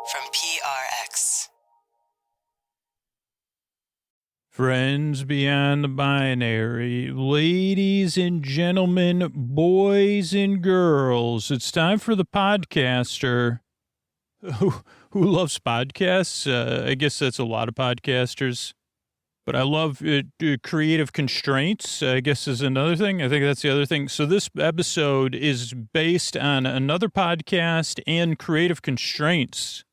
from PRX. Friends beyond the binary, ladies and gentlemen, boys and girls, it's time for the podcaster who loves podcasts. I guess that's a lot of podcasters. But I love creative constraints, I guess, is another thing. I think that's the other thing. So this episode is based on another podcast and creative constraints,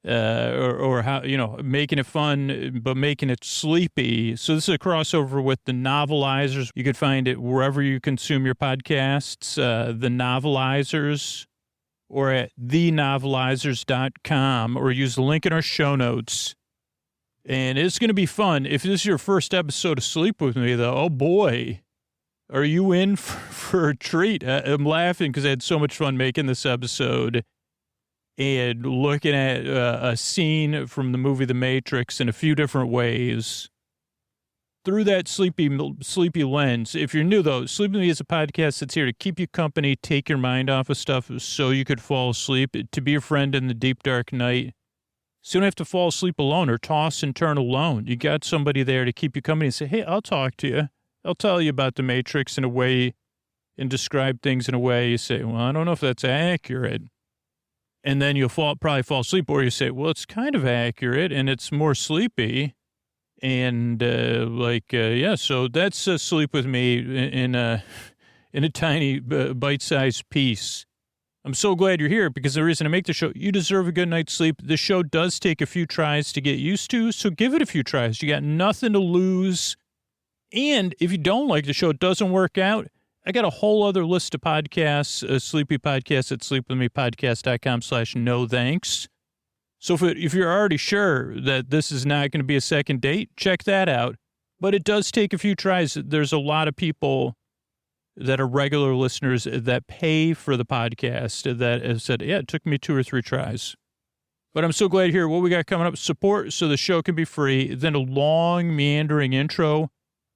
or how, making it fun, but making it sleepy. So this is a crossover with the Novelizers. You could find it wherever you consume your podcasts, the Novelizers, or at thenovelizers.com, or use the link in our show notes. And it's going to be fun. If this is your first episode of Sleep With Me, though, oh boy, are you in for a treat? I'm laughing because I had so much fun making this episode and looking at a scene from the movie The Matrix in a few different ways through that sleepy lens. If you're new, though, Sleep With Me is a podcast that's here to keep you company, take your mind off of stuff so you could fall asleep, to be a friend in the deep, dark night. So you don't have to fall asleep alone or toss and turn alone. You got somebody there to keep you company and say, hey, I'll talk to you. I'll tell you about the Matrix in a way and describe things in a way you say, well, I don't know if that's accurate. And then you'll probably fall asleep, or you say, well, it's kind of accurate and it's more sleepy. And so that's Sleep With Me in a tiny bite-sized piece. I'm so glad you're here because the reason I make the show, you deserve a good night's sleep. The show does take a few tries to get used to, so give it a few tries. You got nothing to lose. And if you don't like the show, it doesn't work out, I got a whole other list of podcasts, sleepy podcasts at sleepwithmepodcast.com/no thanks. So if you're already sure that this is not going to be a second date, check that out. But it does take a few tries. There's a lot of people that are regular listeners that pay for the podcast that have said, yeah, it took me 2 or 3 tries. But I'm so glad to hear what we got coming up. Support so the show can be free. Then a long, meandering intro,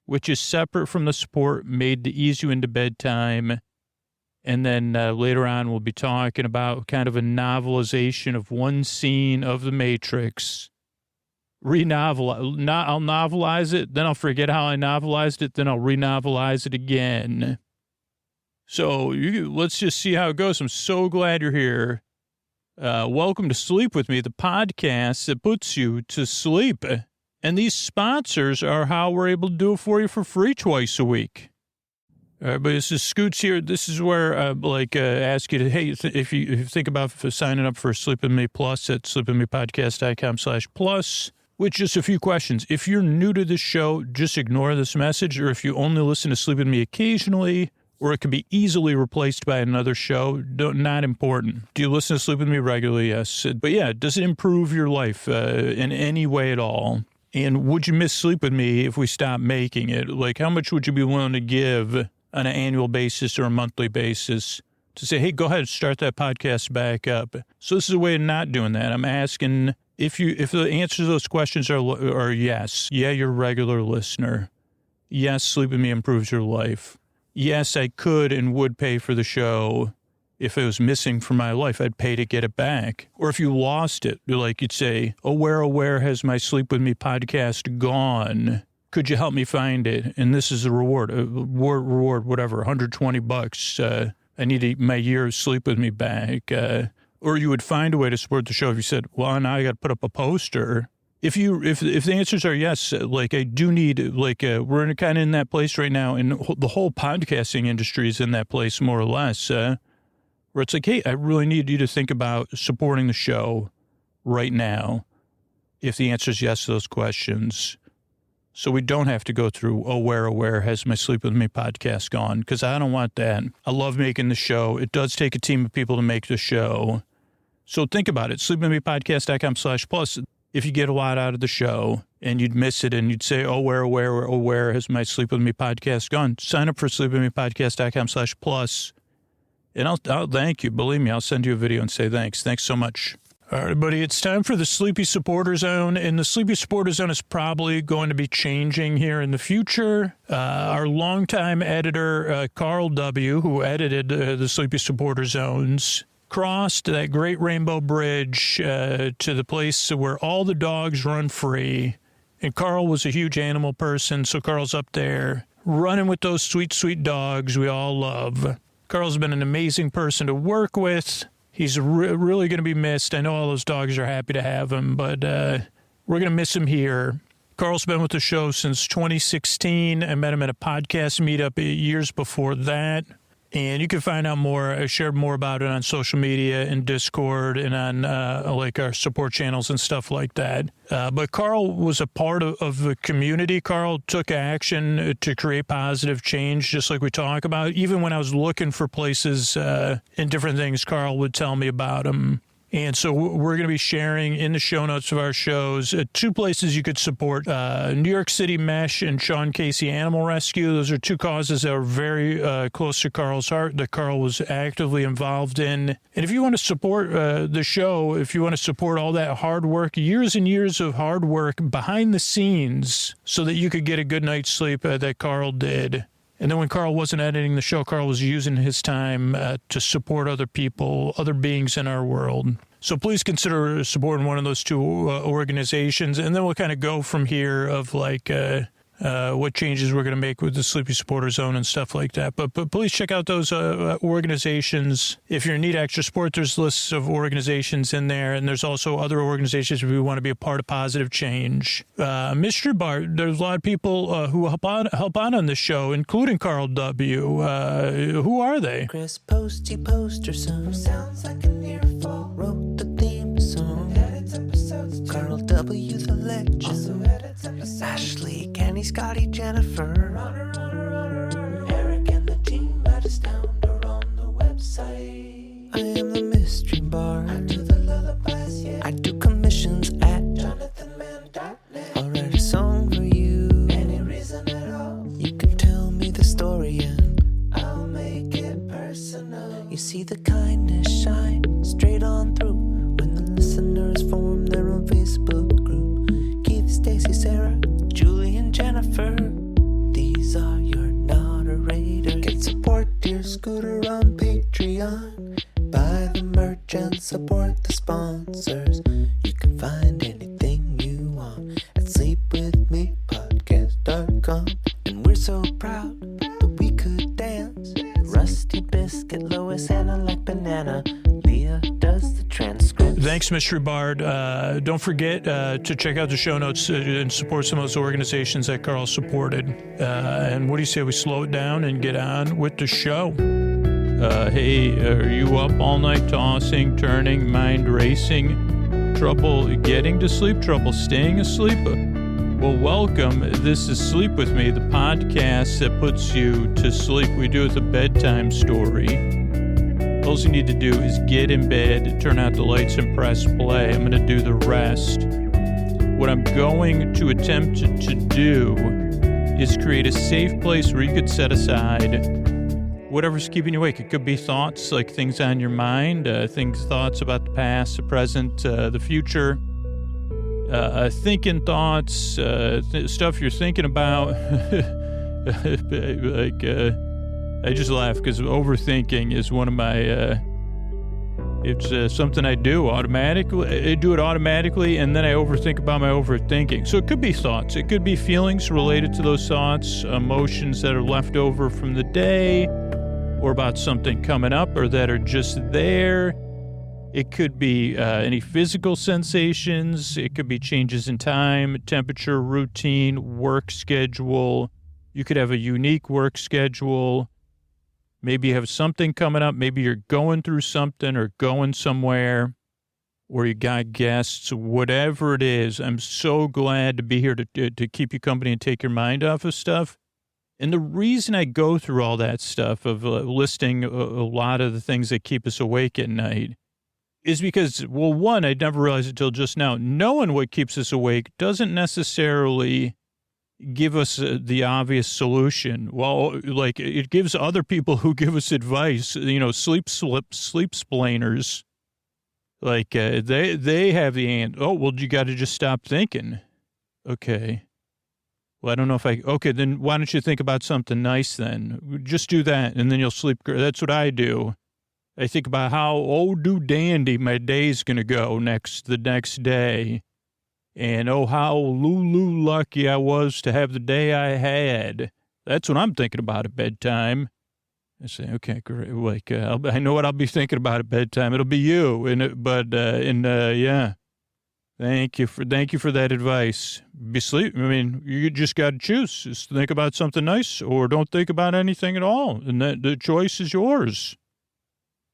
which is separate from the support, made to ease you into bedtime. And then later on, we'll be talking about kind of a novelization of one scene of The Matrix. I'll novelize it, then I'll forget how I novelized it, then I'll renovelize it again. So let's just see how it goes. I'm so glad you're here. Welcome to Sleep With Me, the podcast that puts you to sleep. And these sponsors are how we're able to do it for you for free twice a week. All right, but this is Scoots here. This is where I ask you to, hey, if you think about signing up for Sleep With Me Plus at sleepwithmepodcast.com/plus, with just a few questions. If you're new to this show, just ignore this message, or if you only listen to Sleep With Me occasionally, or it could be easily replaced by another show, not important. Do you listen to Sleep With Me regularly? Yes. But yeah, does it improve your life in any way at all? And would you miss Sleep With Me if we stopped making it? Like, how much would you be willing to give on an annual basis or a monthly basis to say, hey, go ahead, start that podcast back up? So this is a way of not doing that. I'm asking if the answer to those questions are yes. Yeah, you're a regular listener. Yes, Sleep With Me improves your life. Yes, I could and would pay for the show. If it was missing from my life, I'd pay to get it back. Or if you lost it, like you'd say, oh, where has my Sleep With Me podcast gone? Could you help me find it? And this is a reward, whatever, $120. I need my year of Sleep With Me back. Or you would find a way to support the show if you said, well, now I got to put up a poster. If the answers are yes, like I do need, we're kind of in that place right now, and the whole podcasting industry is in that place more or less, where it's like, hey, I really need you to think about supporting the show right now. If the answer is yes to those questions, so we don't have to go through, oh, where has my Sleep With Me podcast gone? Because I don't want that. I love making the show. It does take a team of people to make the show. So think about it. sleepwithmepodcast.com/plus. If you get a lot out of the show and you'd miss it and you'd say, oh, where has my Sleep With Me podcast gone? Sign up for sleepwithmepodcast.com/plus. And I'll thank you. Believe me, I'll send you a video and say thanks. Thanks so much. All right, buddy, it's time for the Sleepy Supporter Zone, and the Sleepy Supporter Zone is probably going to be changing here in the future. Our longtime editor, Karl W., who edited the Sleepy Supporter Zones, crossed that great rainbow bridge to the place where all the dogs run free. And Karl was a huge animal person, so Karl's up there running with those sweet, sweet dogs we all love. Karl's been an amazing person to work with. He's really going to be missed. I know all those dogs are happy to have him, but we're going to miss him here. Karl's been with the show since 2016. I met him at a podcast meetup years before that. And you can find out more. I shared more about it on social media and Discord and on our support channels and stuff like that. But Karl was a part of the community. Karl took action to create positive change, just like we talk about. Even when I was looking for places and different things, Karl would tell me about them. And so we're going to be sharing in the show notes of our shows 2 places you could support, New York City Mesh and Sean Casey Animal Rescue. Those are 2 causes that are very close to Karl's heart that Karl was actively involved in. And if you want to support the show, if you want to support all that hard work, years and years of hard work behind the scenes so that you could get a good night's sleep that Karl did. And then when Karl wasn't editing the show, Karl was using his time to support other people, other beings in our world. So please consider supporting one of those 2 organizations. And then we'll kind of go from here of what changes we're going to make with the Sleepy Supporter Zone and stuff like that. But please check out those organizations. If you're in need of extra support, there's lists of organizations in there. And there's also other organizations if you want to be a part of positive change. Mystery Bar, there's a lot of people who help on this show, including Karl W. Who are they? Chris Posty Poster Son sounds like an earful. Wrote the theme song. Edits episodes. Karl W. the Legend. Also edits episodes. Ashley, Kenny, Scotty, Jennifer. Runner. Eric and the team at Astound or on the website. I am the Mystery Bar. I do the lullabies, yeah. I do commissions at JonathanMann.net. I'll write a song for you. Any reason at all. You can tell me the story and I'll make it personal. You see the kindness shine straight on through when the listeners form their own Facebook group. Keith, Stacy, Sarah, Julie, and Jennifer. These are your moderators. Get support your scooter on Patreon. Buy the merch and support the sponsors. You can find anything you want at sleepwithmepodcast.com. And we're so proud that we could dance. Rusty Biscuit, Lois, Anna like banana. Leah does the transcript. Thanks, Mystery Bard. Don't forget to check out the show notes and support some of those organizations that Karl supported. And what do you say we slow it down and get on with the show? Hey, are you up all night tossing, turning, mind racing, trouble getting to sleep, trouble staying asleep? Well, welcome. This is Sleep With Me, the podcast that puts you to sleep. We do it with a bedtime story. All you need to do is get in bed, turn out the lights, and press play. I'm going to do the rest. What I'm going to attempt to do is create a safe place where you could set aside whatever's keeping you awake. It could be thoughts, like things on your mind, thoughts about the past, the present, the future, thinking thoughts, stuff you're thinking about. I just laugh because overthinking is one of my, it's something I do automatically. I do it automatically, and then I overthink about my overthinking. So it could be thoughts. It could be feelings related to those thoughts, emotions that are left over from the day, or about something coming up, or that are just there. It could be any physical sensations. It could be changes in time, temperature, routine, work schedule. You could have a unique work schedule. Maybe you have something coming up. Maybe you're going through something or going somewhere, or you got guests, whatever it is. I'm so glad to be here to keep you company and take your mind off of stuff. And the reason I go through all that stuff of listing a lot of the things that keep us awake at night is because, well, one, I never realized it until just now, knowing what keeps us awake doesn't necessarily give us the obvious solution. Well, like, it gives other people who give us advice, sleep splainers, like they have the answer. Oh, well, you got to just stop thinking. Okay. Well, I don't know if okay, then why don't you think about something nice then? Just do that, and then you'll sleep. That's what I do. I think about how do dandy my day's going to go the next day. And how Lulu lucky I was to have the day I had. That's what I'm thinking about at bedtime. I say, okay, great. Like, I know what I'll be thinking about at bedtime. It'll be you. Yeah. Thank you for that advice. You just got to choose. Just think about something nice or don't think about anything at all. And the choice is yours.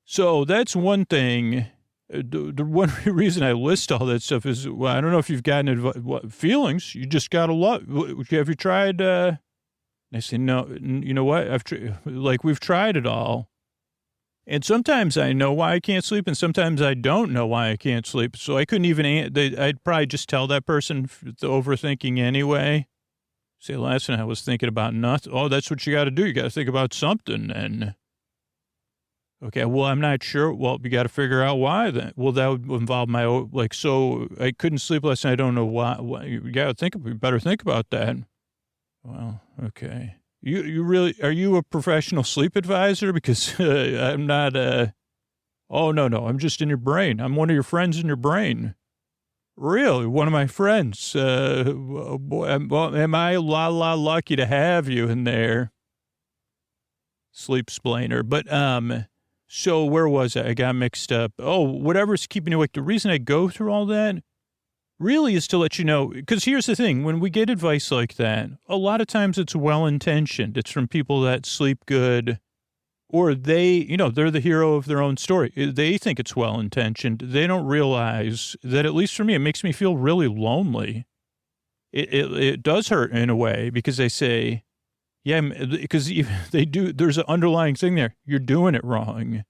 So that's one thing. The one reason I list all that stuff is, well, I don't know if you've gotten feelings. You just got to love. Have you tried, I say, no, you know what? We've tried it all. And sometimes I know why I can't sleep, and sometimes I don't know why I can't sleep. So I couldn't even, I'd probably just tell that person the overthinking anyway. Say, last night I was thinking about nothing. Oh, that's what you got to do. You got to think about something. And, okay, well, I'm not sure. Well, you got to figure out why then. Well, that would involve so I couldn't sleep last night. I don't know why. You better think about that. Well, okay. You really, are you a professional sleep advisor? Because I'm not, oh, no, I'm just in your brain. I'm one of your friends in your brain. Really? One of my friends. Boy, am I lucky to have you in there? Sleep splainer. But, so where was I? I got mixed up. Oh, whatever's keeping you awake. The reason I go through all that really is to let you know, because here's the thing, when we get advice like that, a lot of times it's well-intentioned. It's from people that sleep good, or they're the hero of their own story. They think it's well-intentioned. They don't realize that, at least for me, it makes me feel really lonely. It does hurt in a way, because they say, yeah, because they do, there's an underlying thing there. You're doing it wrong.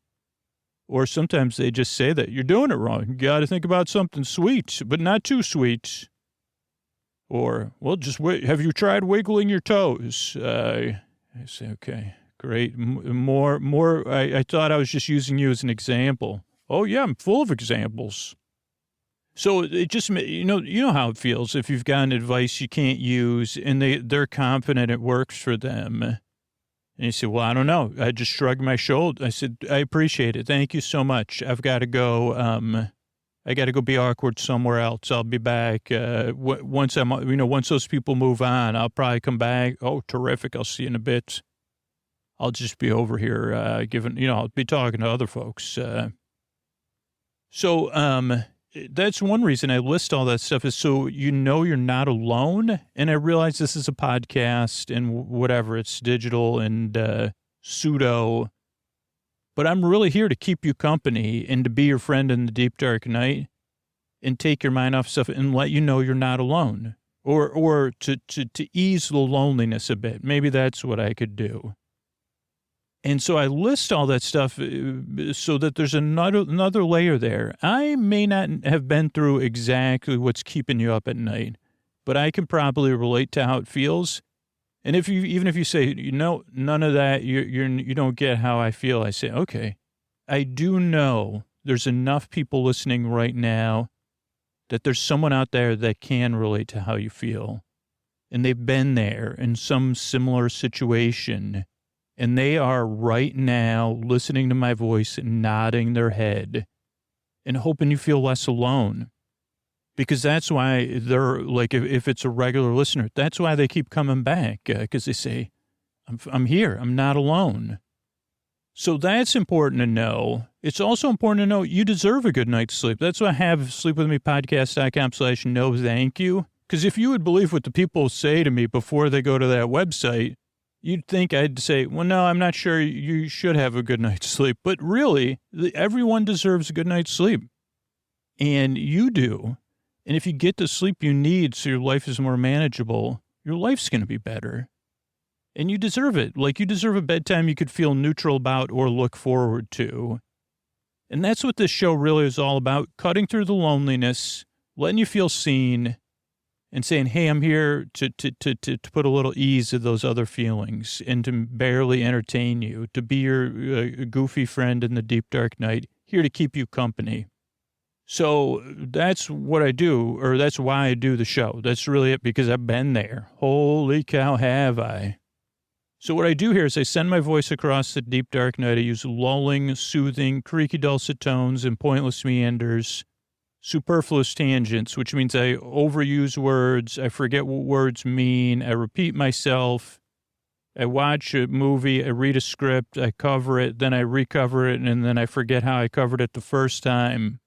Or sometimes they just say that you're doing it wrong. You got to think about something sweet, but not too sweet. Or, well, just wait. Have you tried wiggling your toes? I say, okay, great. More. I thought I was just using you as an example. Oh yeah, I'm full of examples. So it just, you know how it feels if you've gotten advice you can't use and they're confident it works for them. And he said, well, I don't know. I just shrugged my shoulder. I said, I appreciate it. Thank you so much. I've got to go. I got to go be awkward somewhere else. I'll be back. Once those people move on, I'll probably come back. Oh, terrific. I'll see you in a bit. I'll just be over here I'll be talking to other folks. That's one reason I list all that stuff is so you're not alone. And I realize this is a podcast and whatever, it's digital and pseudo. But I'm really here to keep you company and to be your friend in the deep, dark night and take your mind off stuff and let you know you're not alone. Or to ease the loneliness a bit. Maybe that's what I could do. And so I list all that stuff so that there's another layer there. I may not have been through exactly what's keeping you up at night, but I can probably relate to how it feels. And even if you say, none of that, you don't get how I feel, I say, okay, I do know there's enough people listening right now that there's someone out there that can relate to how you feel. And they've been there in some similar situation. And they are right now listening to my voice and nodding their head and hoping you feel less alone. Because that's why they're like, if it's a regular listener, that's why they keep coming back. Because they say, I'm here. I'm not alone. So that's important to know. It's also important to know you deserve a good night's sleep. That's why I have sleepwithmepodcast.com/no thank you. Because if you would believe what the people say to me before they go to that website, you'd think I'd say, well, no, I'm not sure you should have a good night's sleep. But really, everyone deserves a good night's sleep. And you do. And if you get the sleep you need so your life is more manageable, your life's going to be better. And you deserve it. Like you deserve a bedtime you could feel neutral about or look forward to. And that's what this show really is all about. Cutting through the loneliness, letting you feel seen, and saying, hey, I'm here to put a little ease to those other feelings and to barely entertain you, to be your goofy friend in the deep, dark night, here to keep you company. So that's what I do, or that's why I do the show. That's really it, because I've been there. Holy cow, have I. So what I do here is I send my voice across the deep, dark night. I use lulling, soothing, creaky, dulcet tones and pointless meanders, superfluous tangents, which means I overuse words. I forget what words mean. I repeat myself. I watch a movie. I read a script. I cover it. Then I recover it. And then I forget how I covered it the first time.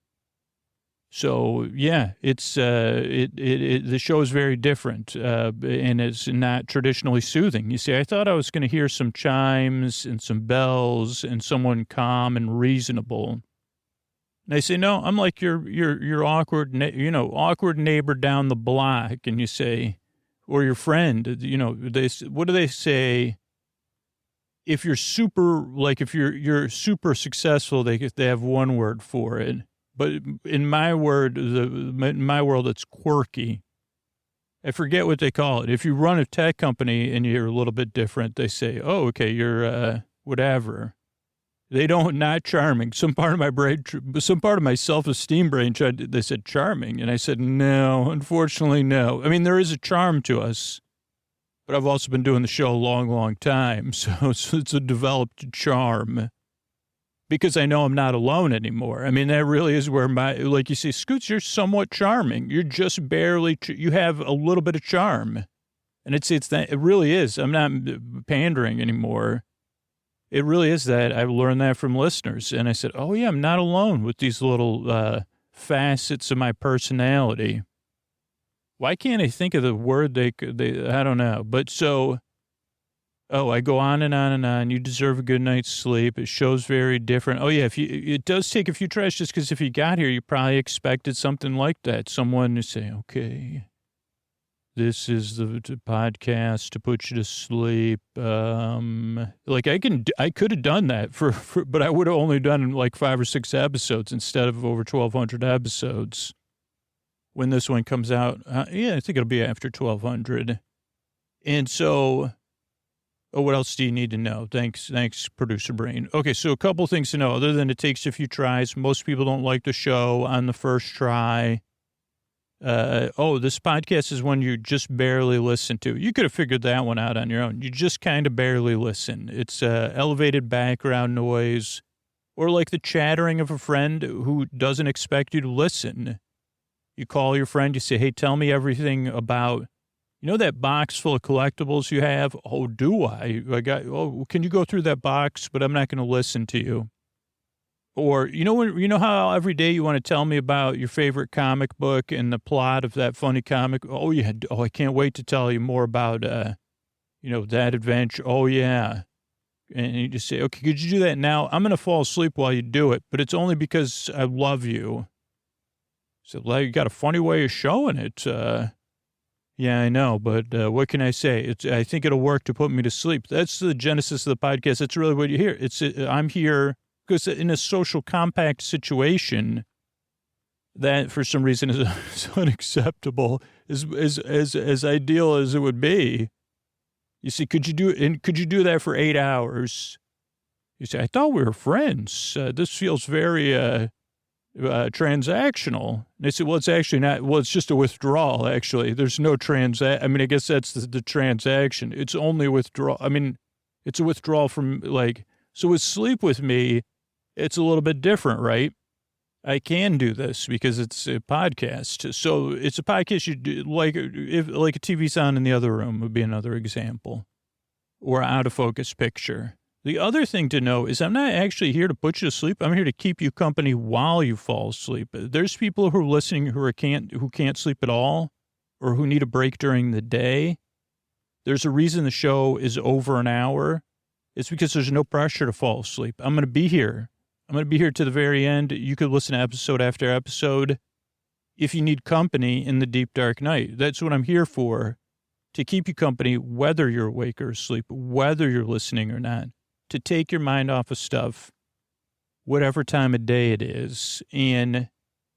So yeah, it's the show is very different, and it's not traditionally soothing. You see, I thought I was going to hear some chimes and some bells and someone calm and reasonable. And I say, no, I'm like your awkward, awkward neighbor down the block. And you say, or your friend, what do they say? If you're you're super successful, they have one word for it. But in my world, it's quirky. I forget what they call it. If you run a tech company and you're a little bit different, they say, oh, okay, you're whatever. They don't, not charming. Some part of my brain, some part of my self-esteem brain they said charming. And I said, no, unfortunately, no. I mean, there is a charm to us, but I've also been doing the show a long, long time. So it's a developed charm. Because I know I'm not alone anymore. I mean, that really is where like you say, Scoots, you're somewhat charming. You're just barely, you have a little bit of charm. And it's that, it really is. I'm not pandering anymore. It really is that. I've learned that from listeners. And I said, oh yeah, I'm not alone with these little facets of my personality. Why can't I think of the word they I don't know. But so... Oh, I go on and on and on. You deserve a good night's sleep. It shows very different. Oh, yeah, it does take a few tries just because if you got here, you probably expected something like that. Someone to say, okay, this is the podcast to put you to sleep. Like I could have done that but I would have only done like 5 or 6 episodes instead of over 1,200 episodes. When this one comes out, yeah, I think it'll be after 1,200. And so... Oh, what else do you need to know? Thanks, Producer Brain. Okay, so a couple things to know. Other than it takes a few tries, most people don't like the show on the first try. This podcast is one you just barely listen to. You could have figured that one out on your own. You just kind of barely listen. It's elevated background noise or like the chattering of a friend who doesn't expect you to listen. You call your friend, you say, hey, tell me everything about... You know that box full of collectibles you have? Oh, do I? Can you go through that box? But I'm not going to listen to you. Or, you know how every day you want to tell me about your favorite comic book and the plot of that funny comic? Oh, yeah. Oh, I can't wait to tell you more about, that adventure. Oh, yeah. And you just say, okay, could you do that now? I'm going to fall asleep while you do it, but it's only because I love you. So, like, you got a funny way of showing it. Yeah, I know, but what can I say? I think it'll work to put me to sleep. That's the genesis of the podcast. That's really what you hear. I'm here because in a social compact situation that for some reason is unacceptable, as ideal as it would be. You see, could you do that for 8 hours? You say, I thought we were friends. This feels very transactional. And they said, well, it's actually not. Well, it's just a withdrawal, actually. There's no I mean, I guess that's the transaction. It's only a withdrawal. I mean, it's a withdrawal from so with Sleep With Me, it's a little bit different, right? I can do this because it's a podcast. So it's a podcast you do, like a TV's on in the other room would be another example, or out of focus picture. The other thing to know is I'm not actually here to put you to sleep. I'm here to keep you company while you fall asleep. There's people who are listening who can't sleep at all or who need a break during the day. There's a reason the show is over an hour. It's because there's no pressure to fall asleep. I'm going to be here. I'm going to be here to the very end. You could listen to episode after episode if you need company in the deep, dark night. That's what I'm here for, to keep you company whether you're awake or asleep, whether you're listening or not. To take your mind off of stuff, whatever time of day it is. And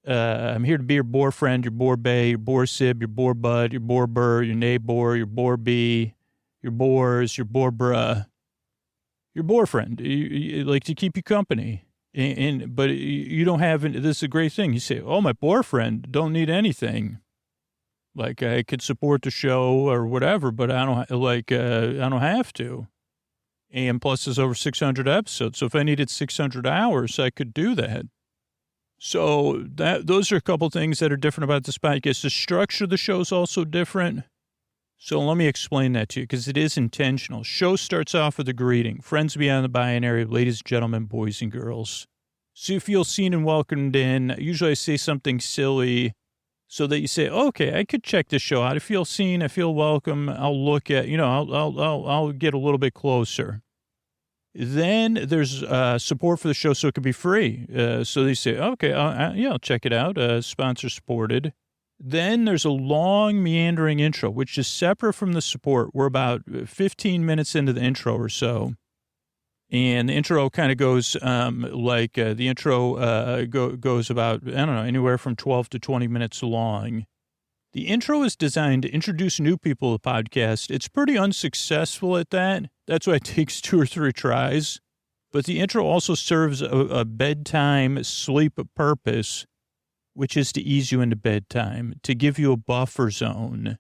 I'm here to be your boar friend, your boar bae, your boar sib, your boar bud, your boar burr, your neighbor, your boar bee, your boars, your boar bruh, your boar friend. You like to keep you company. But you don't have, this is a great thing. You say, oh, my boar friend don't need anything. Like I could support the show or whatever, but I don't have to. And plus, there's over 600 episodes. So if I needed 600 hours, I could do that. So those are a couple things that are different about this podcast. The structure of the show is also different. So let me explain that to you, because it is intentional. Show starts off with a greeting. Friends beyond the binary, ladies and gentlemen, boys and girls. So you feel seen and welcomed in. Usually I say something silly so that you say, okay, I could check this show out. I feel seen. I feel welcome. I'll look at, I'll get a little bit closer. Then there's support for the show, so it could be free. So they say, okay, I'll check it out. Sponsor supported. Then there's a long meandering intro, which is separate from the support. We're about 15 minutes into the intro or so. And the intro kind of goes the intro goes about, I don't know, anywhere from 12 to 20 minutes long. The intro is designed to introduce new people to the podcast. It's pretty unsuccessful at that. That's why it takes 2 or 3 tries. But the intro also serves a bedtime sleep purpose, which is to ease you into bedtime, to give you a buffer zone.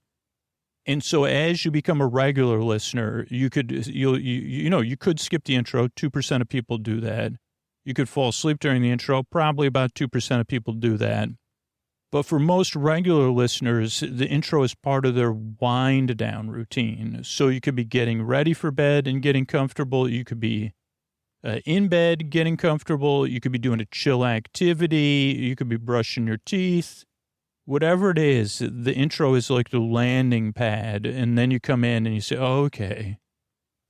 And so as you become a regular listener, you could skip the intro. 2% of people do that. You could fall asleep during the intro. Probably about 2% of people do that. But for most regular listeners, the intro is part of their wind down routine. So you could be getting ready for bed and getting comfortable. You could be in bed, getting comfortable. You could be doing a chill activity. You could be brushing your teeth. Whatever it is, the intro is like the landing pad. And then you come in and you say, oh, okay.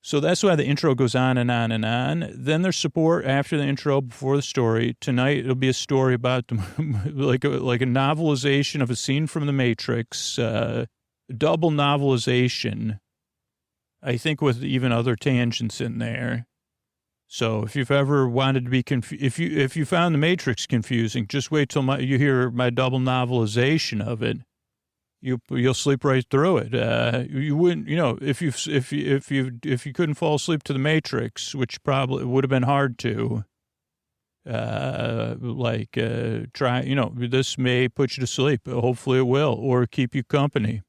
So that's why the intro goes on and on and on. Then there's support after the intro, before the story. Tonight, it'll be a story about like a novelization of a scene from The Matrix, double novelization, I think, with even other tangents in there. So if you've ever wanted to be if you found The Matrix confusing, just wait till you hear my double novelization of it. You'll sleep right through it. You wouldn't, if you couldn't fall asleep to The Matrix, which probably would have been hard to. Try. This may put you to sleep. Hopefully it will, or keep you company.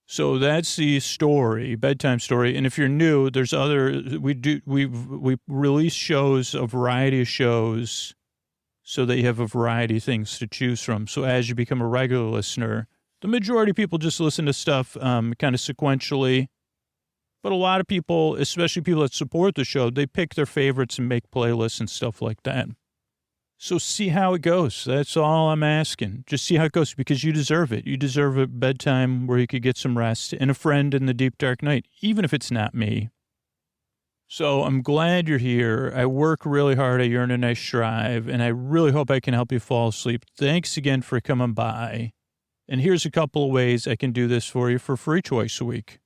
So that's the story, bedtime story. And if you're new, there's we release shows, a variety of shows, so that you have a variety of things to choose from. So as you become a regular listener, the majority of people just listen to stuff kind of sequentially. But a lot of people, especially people that support the show, they pick their favorites and make playlists and stuff like that. So see how it goes. That's all I'm asking. Just see how it goes, because you deserve it. You deserve a bedtime where you could get some rest and a friend in the deep, dark night, even if it's not me. So I'm glad you're here. I work really hard. I earn a nice strive, and I really hope I can help you fall asleep. Thanks again for coming by. And here's a couple of ways I can do this for you for free twice a week.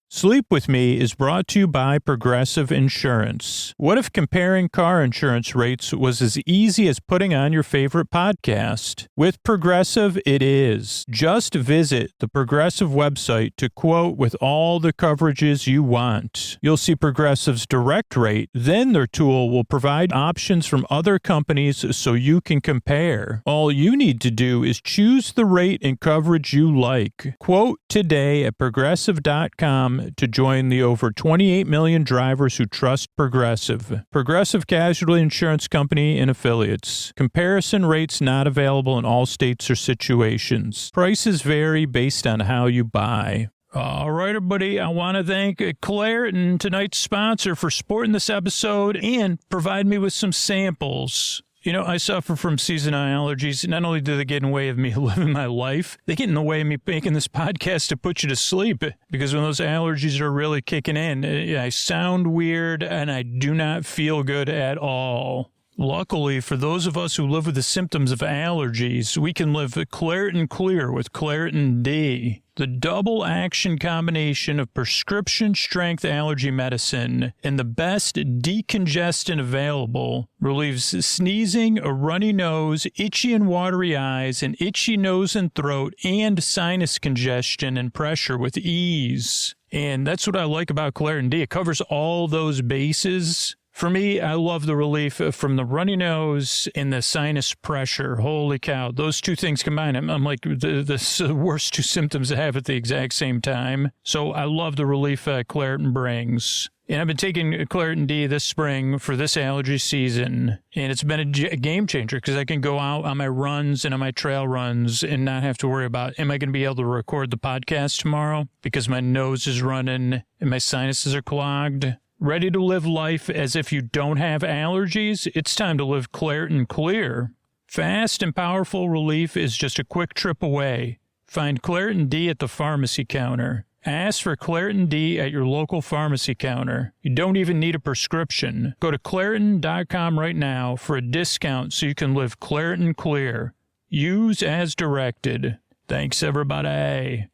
Sleep With Me is brought to you by Progressive Insurance. What if comparing car insurance rates was as easy as putting on your favorite podcast? With Progressive, it is. Just visit the Progressive website to quote with all the coverages you want. You'll see Progressive's direct rate. Then their tool will provide options from other companies so you can compare. All you need to do is choose the rate and coverage you like. Quote today at Progressive.com to join the over 28 million drivers who trust Progressive. Progressive Casualty Insurance Company and Affiliates. Comparison rates not available in all states or situations. Prices vary based on how you buy. All right, everybody, I want to thank Claritin, tonight's sponsor, for supporting this episode and provide me with some samples. I suffer from seasonal allergies. Not only do they get in the way of me living my life, they get in the way of me making this podcast to put you to sleep, because when those allergies are really kicking in, I sound weird and I do not feel good at all. Luckily, for those of us who live with the symptoms of allergies, we can live Claritin Clear with Claritin D. The double action combination of prescription strength allergy medicine and the best decongestant available relieves sneezing, a runny nose, itchy and watery eyes, an itchy nose and throat, and sinus congestion and pressure with ease. And that's what I like about Claritin D. It covers all those bases For me, I love the relief from the runny nose and the sinus pressure. Holy cow. Those two things combined, I'm like the worst two symptoms I have at the exact same time. So I love the relief Claritin brings. And I've been taking Claritin D this spring for this allergy season. And it's been a game changer because I can go out on my runs and on my trail runs and not have to worry about, am I going to be able to record the podcast tomorrow? Because my nose is running and my sinuses are clogged. Ready to live life as if you don't have allergies? It's time to live Claritin Clear. Fast and powerful relief is just a quick trip away. Find Claritin D at the pharmacy counter. Ask for Claritin D at your local pharmacy counter. You don't even need a prescription. Go to Claritin.com right now for a discount so you can live Claritin Clear. Use as directed. Thanks, everybody.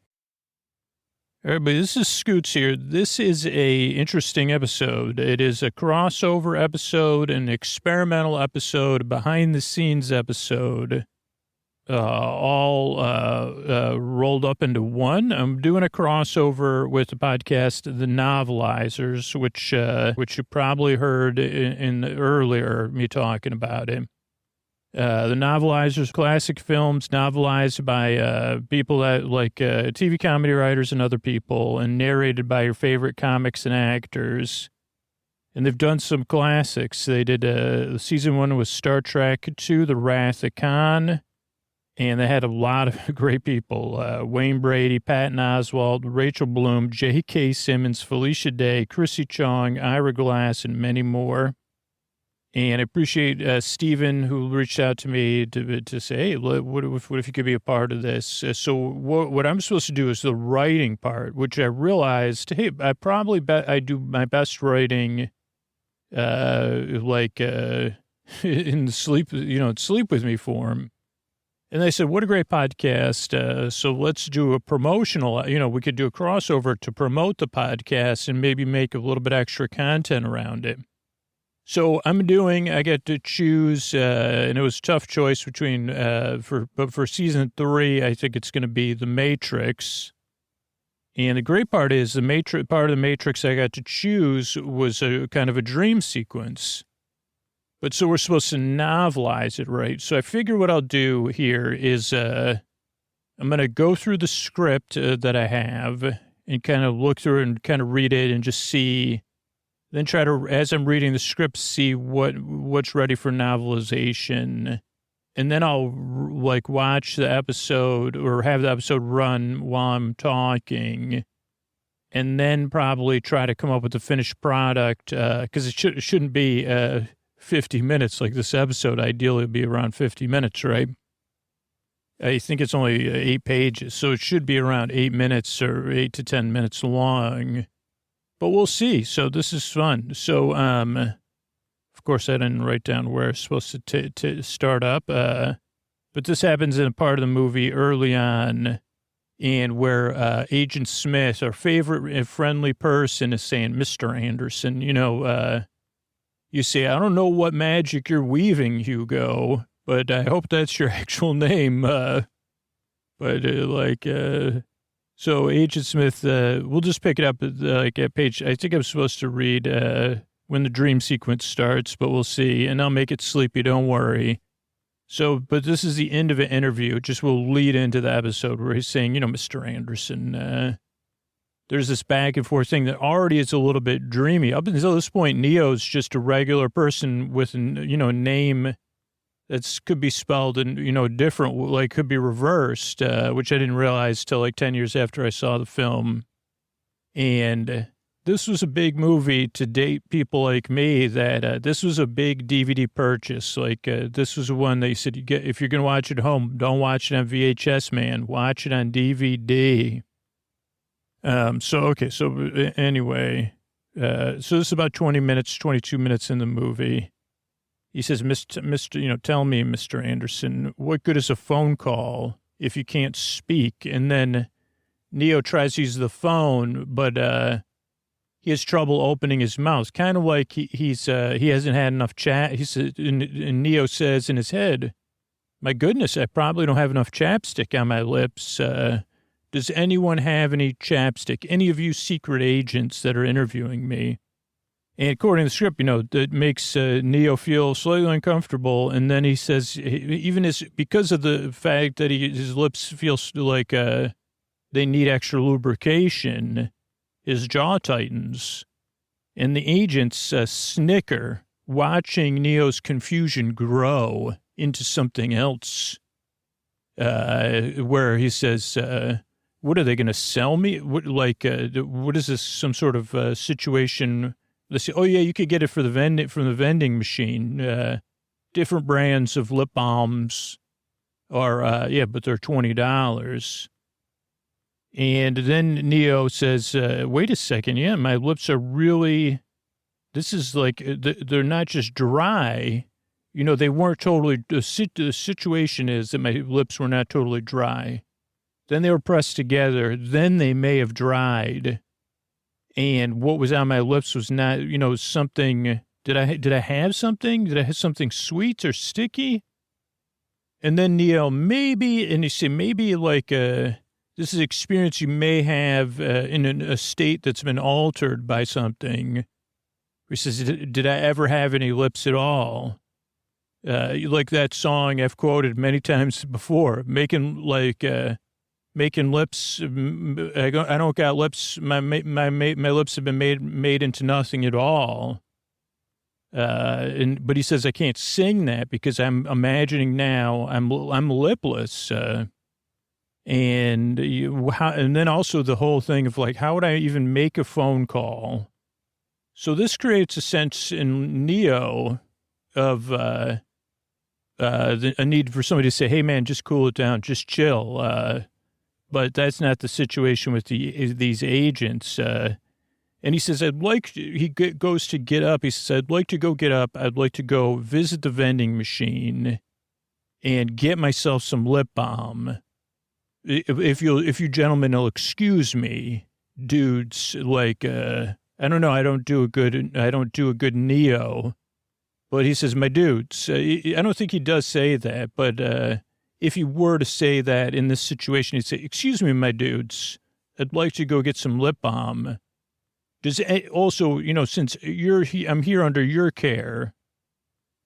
Everybody, this is Scoots here. This is a interesting episode. It is a crossover episode, an experimental episode, behind-the-scenes episode, all rolled up into one. I'm doing a crossover with the podcast, The Novelizers, which you probably heard in earlier me talking about it. The Novelizers, classic films novelized by people that like TV comedy writers and other people, and narrated by your favorite comics and actors. And they've done some classics. They did season 1 was Star Trek II, The Wrath of Khan, and they had a lot of great people: Wayne Brady, Patton Oswalt, Rachel Bloom, J.K. Simmons, Felicia Day, Chrissy Chong, Ira Glass, and many more. And I appreciate Stephen, who reached out to me to say, hey, what if you could be a part of this? So what I'm supposed to do is the writing part, which I realized, hey, I do my best writing in sleep with me form. And they said, what a great podcast. So let's do a promotional, we could do a crossover to promote the podcast and maybe make a little bit extra content around it. So I get to choose, and it was a tough choice between, for season 3, I think it's going to be The Matrix. And the great part is part of The Matrix I got to choose was a kind of a dream sequence. But so we're supposed to novelize it, right? So I figure what I'll do here is, I'm going to go through the script that I have and kind of look through it and kind of read it and just see. Then try to, as I'm reading the script, see what's ready for novelization. And then I'll watch the episode or have the episode run while I'm talking. And then probably try to come up with a finished product because it shouldn't be 50 minutes like this episode. Ideally, it'd be around 50 minutes, right? I think it's only 8 pages. So it should be around 8 minutes or 8 to 10 minutes long. But we'll see. So this is fun. So, of course, I didn't write down where it's supposed to start up. But this happens in a part of the movie early on, and where Agent Smith, our favorite friendly person, is saying, Mr. Anderson, you say, I don't know what magic you're weaving, Hugo, but I hope that's your actual name. So Agent Smith, we'll just pick it up at page, I think I'm supposed to read when the dream sequence starts, but we'll see. And I'll make it sleepy, don't worry. So, but this is the end of an interview. Just will lead into the episode where he's saying, Mr. Anderson, there's this back and forth thing that already is a little bit dreamy. Up until this point, Neo's just a regular person with, a name that could be spelled in, different, could be reversed, which I didn't realize till 10 years after I saw the film. And this was a big movie to date people like me that this was a big DVD purchase. This was one that you said, if you're going to watch it at home, don't watch it on VHS, man. Watch it on DVD. So anyway, so this is about 22 minutes in the movie. He says, tell me, Mr. Anderson, what good is a phone call if you can't speak? And then Neo tries to use the phone, but he has trouble opening his mouth, kind of like he hasn't had enough chat. He said, and Neo says in his head, my goodness, I probably don't have enough chapstick on my lips. Does anyone have any chapstick? Any of you secret agents that are interviewing me? And according to the script, that makes Neo feel slightly uncomfortable. And then he says, because of the fact that his lips feel like they need extra lubrication, his jaw tightens. And the agents snicker, watching Neo's confusion grow into something else. Where he says, what are they going to sell me? What is this, some sort of situation? They say, oh, yeah, you could get it from the vending machine. Different brands of lip balms are, but they're $20. And then Neo says, wait a second. Yeah, my lips are really, this is like, they're not just dry. They weren't totally, the situation is that my lips were not totally dry. Then they were pressed together. Then they may have dried. And what was on my lips was not, something. Did I have something? Did I have something sweet or sticky? And then Neo, maybe, and you say, maybe like this is an experience you may have in a state that's been altered by something. He says, did I ever have any lips at all? Like that song I've quoted many times before, making lips. I don't got lips. My lips have been made into nothing at all. But he says I can't sing that because I'm imagining now I'm lipless. And then also the whole thing of like, how would I even make a phone call? So this creates a sense in Neo of a need for somebody to say, hey man, just cool it down, just chill. But that's not the situation with these agents. And he says, he goes to get up. He says, I'd like to go get up. I'd like to go visit the vending machine and get myself some lip balm. If you gentlemen will excuse me, dudes, I don't know. I don't do a good Neo, but he says, my dudes, I don't think he does say that, but, if he were to say that in this situation, he'd say, excuse me, my dudes, I'd like to go get some lip balm. Does also, since I'm here under your care,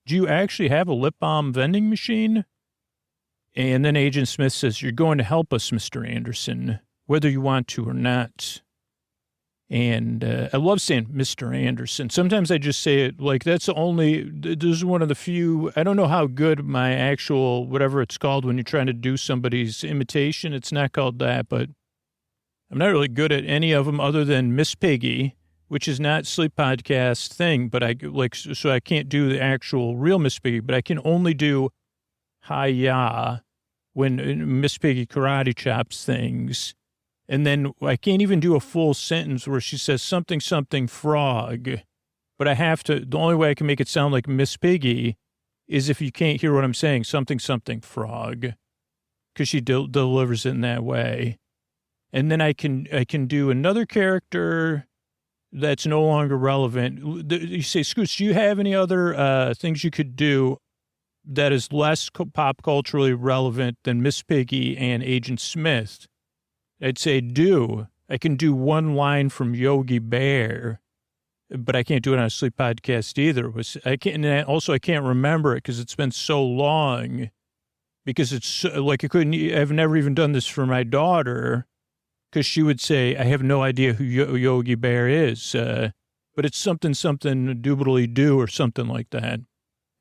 do you actually have a lip balm vending machine? And then Agent Smith says, you're going to help us, Mr. Anderson, whether you want to or not. And I love saying Mr. Anderson. Sometimes I just say it like this is one of the few, I don't know how good my actual, whatever it's called when you're trying to do somebody's imitation. It's not called that, but I'm not really good at any of them other than Miss Piggy, which is not Sleep Podcast thing, but so I can't do the actual real Miss Piggy, but I can only do hi-ya when Miss Piggy karate chops things. And then I can't even do a full sentence where she says something, something frog. But I have to, the only way I can make it sound like Miss Piggy is if you can't hear what I'm saying, something, something frog. Because she delivers it in that way. And then I can do another character that's no longer relevant. You say, Scoots, do you have any other things you could do that is less pop culturally relevant than Miss Piggy and Agent Smith? I'd say I can do one line from Yogi Bear, but I can't do it on a sleep podcast either. I can't remember it because it's been so long, because it's like I've never even done this for my daughter, because she would say, I have no idea who Yogi Bear is, but it's something doobly doo or something like that.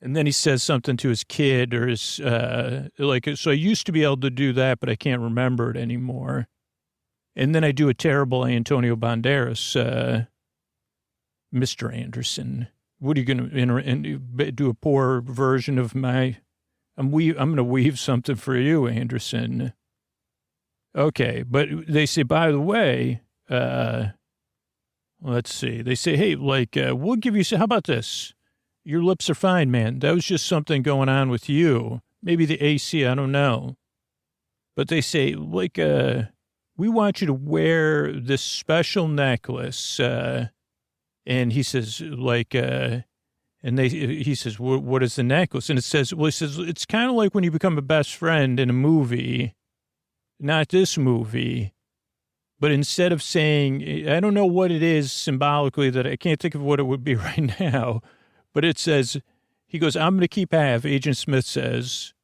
And then he says something to his kid or his, so I used to be able to do that, but I can't remember it anymore. And then I do a terrible Antonio Banderas, Mr. Anderson. What are you going to do a poor version of my, I'm going to weave something for you, Anderson. Okay. But they say, by the way, let's see. They say, hey, we'll give you, how about this? Your lips are fine, man. That was just something going on with you. Maybe the AC, I don't know. But they say, we want you to wear this special necklace. And he says, he says, what is the necklace? And he says, it's kind of like when you become a best friend in a movie, not this movie. But instead of saying, I don't know what it is symbolically that I can't think of what it would be right now, but it says, he goes, I'm going to keep half, Agent Smith says,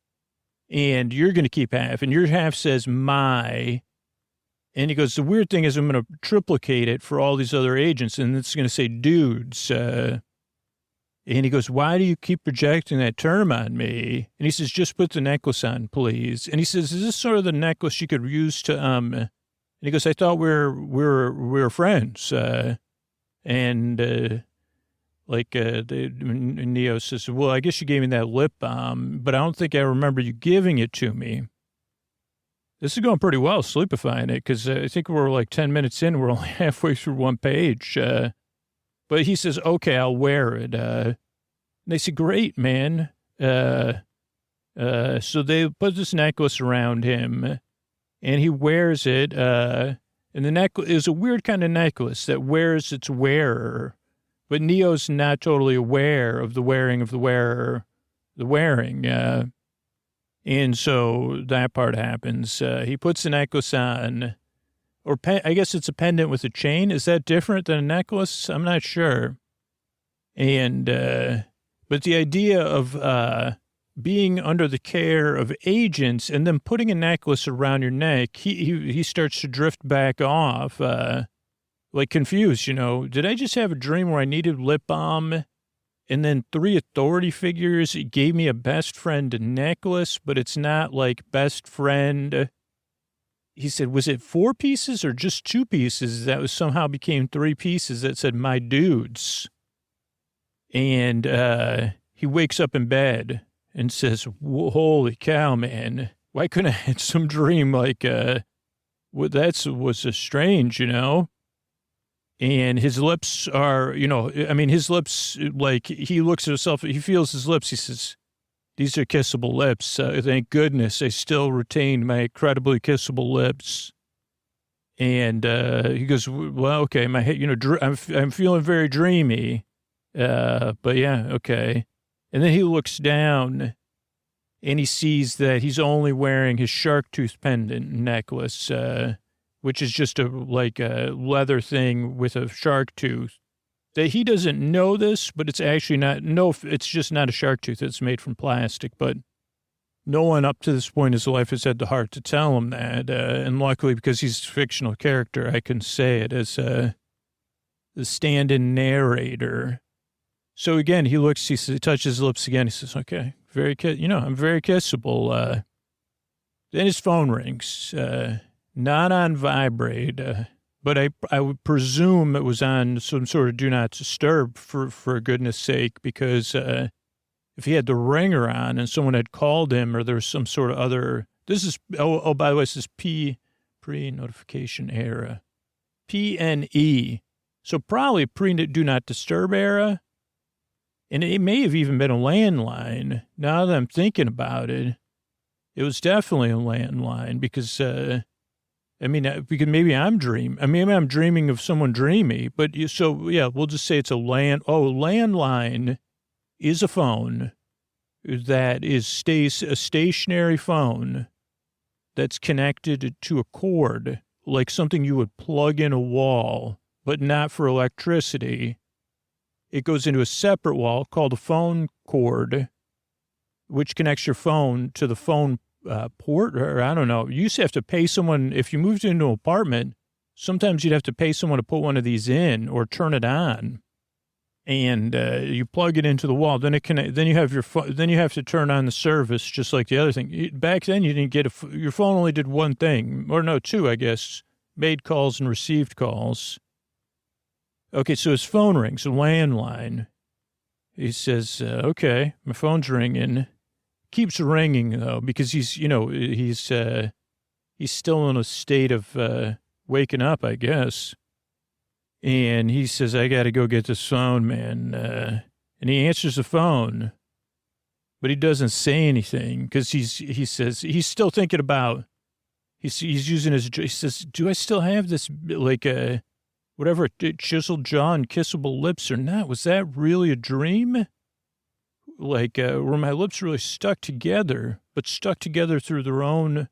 and you're going to keep half, and your half says my, and he goes, the weird thing is I'm going to triplicate it for all these other agents, and it's going to say dudes, and he goes, why do you keep projecting that term on me? And he says, just put the necklace on, please. And he says, is this sort of the necklace you could use to, and he goes, I thought we were friends. And Neo says, well, I guess you gave me that lip balm, but I don't think I remember you giving it to me. This is going pretty well, sleepifying it, because I think we're like 10 minutes in. We're only halfway through one page. But he says, okay, I'll wear it. And they say, great, man. So they put this necklace around him, and he wears it. And the necklace is a weird kind of necklace that wears its wearer. But Neo's not totally aware of the wearing of the wearer, the wearing. And so that part happens. He puts the necklace on, or I guess it's a pendant with a chain. Is that different than a necklace? I'm not sure. And, but the idea of being under the care of agents and then putting a necklace around your neck, he starts to drift back off, like confused, you know. Did I just have a dream where I needed lip balm? And then 3 authority figures gave me a best friend necklace, but it's not like best friend. He said, was it 4 pieces or just 2 pieces that was somehow became 3 pieces that said my dudes? And he wakes up in bed and says, holy cow, man. Why couldn't I have some dream like, that was a strange, you know? And his lips are, you know, I mean, his lips, like, he looks at himself, he feels his lips, he says, these are kissable lips. Thank goodness I still retain my incredibly kissable lips. And he goes, well, okay, my head, you know, I'm feeling very dreamy. But yeah, okay. And then he looks down and he sees that he's only wearing his shark tooth pendant necklace, which is just a leather thing with a shark tooth. That he doesn't know this, but it's actually not, it's just not a shark tooth. It's made from plastic, but no one up to this point in his life has had the heart to tell him that. And luckily, because he's a fictional character, I can say it as the stand-in narrator. So again, he touches his lips again. He says, okay, I'm very kissable. Then his phone rings. Not on vibrate, but I would presume it was on some sort of do not disturb for goodness sake, because if he had the ringer on and someone had called him or there was some sort of other, this is, by the way, this is pre-notification era, PNE. So probably do not disturb era. And it may have even been a landline. Now that I'm thinking about it, it was definitely a landline because, because maybe I'm dreaming of someone dreamy, but we'll just say it's a landline is a phone that stays a stationary phone that's connected to a cord, like something you would plug in a wall, but not for electricity. It goes into a separate wall called a phone cord, which connects your phone to the phone port, or I don't know. You used to have to pay someone, if you moved into an apartment, sometimes you'd have to pay someone to put one of these in or turn it on. And you plug it into the wall. Then you have then you have to turn on the service, just like the other thing. Back then, you didn't get your phone only did one thing, or no, 2, I guess, made calls and received calls. Okay, so his phone rings, a landline. He says, okay, my phone's ringing. Keeps ringing, though, because he's still in a state of waking up, I guess. And he says, I got to go get this phone, man. And he answers the phone, but he doesn't say anything because he says he's still thinking about, he's using he says, do I still have this, whatever, chiseled jaw and kissable lips or not? Was that really a dream? Were my lips really stuck together, but stuck together through their own?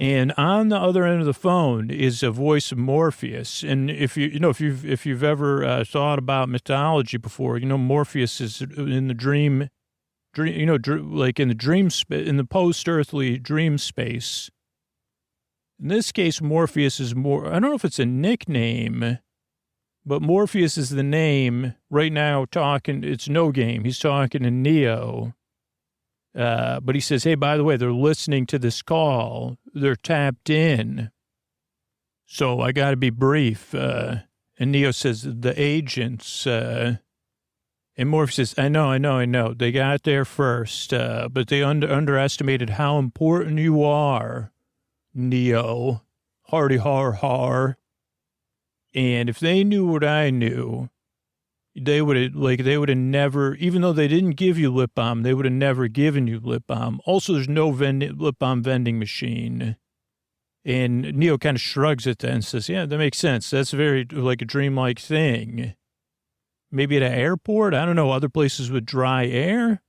And on the other end of the phone is a voice of Morpheus. And if you've ever thought about mythology before, Morpheus is in the dream, like in the post-earthly dream space. In this case, Morpheus is more, I don't know if it's a nickname, but Morpheus is the name right now it's no game. He's talking to Neo. But he says, hey, by the way, they're listening to this call. They're tapped in. So I got to be brief. And Neo says, the agents, and Morpheus says, I know. They got there first, but they underestimated how important you are, Neo. Hardy har. And if they knew what I knew, they would have never, even though they didn't give you lip balm, they would have never given you lip balm. Also, there's no lip balm vending machine. And Neo kind of shrugs at that and says, yeah, that makes sense. That's very like a dreamlike thing. Maybe at an airport. I don't know, other places with dry air.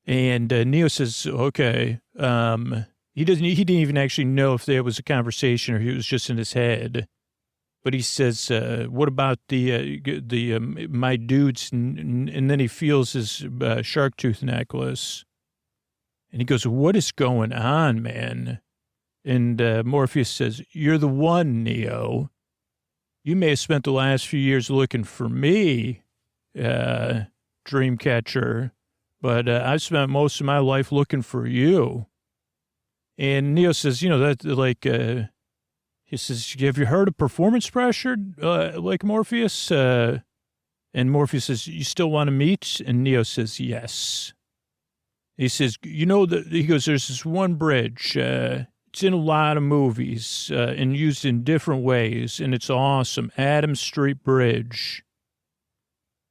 And Neo says, okay. He didn't even actually know if there was a conversation or he was just in his head. But he says, what about my dudes? And then he feels his shark tooth necklace. And he goes, what is going on, man? And Morpheus says, you're the one, Neo. You may have spent the last few years looking for me, Dreamcatcher, but I've spent most of my life looking for you. And Neo says, he says, have you heard of performance pressure, like Morpheus? And Morpheus says, you still want to meet? And Neo says, yes. He says, he goes, there's this one bridge. It's in a lot of movies and used in different ways, and it's awesome. Adams Street Bridge.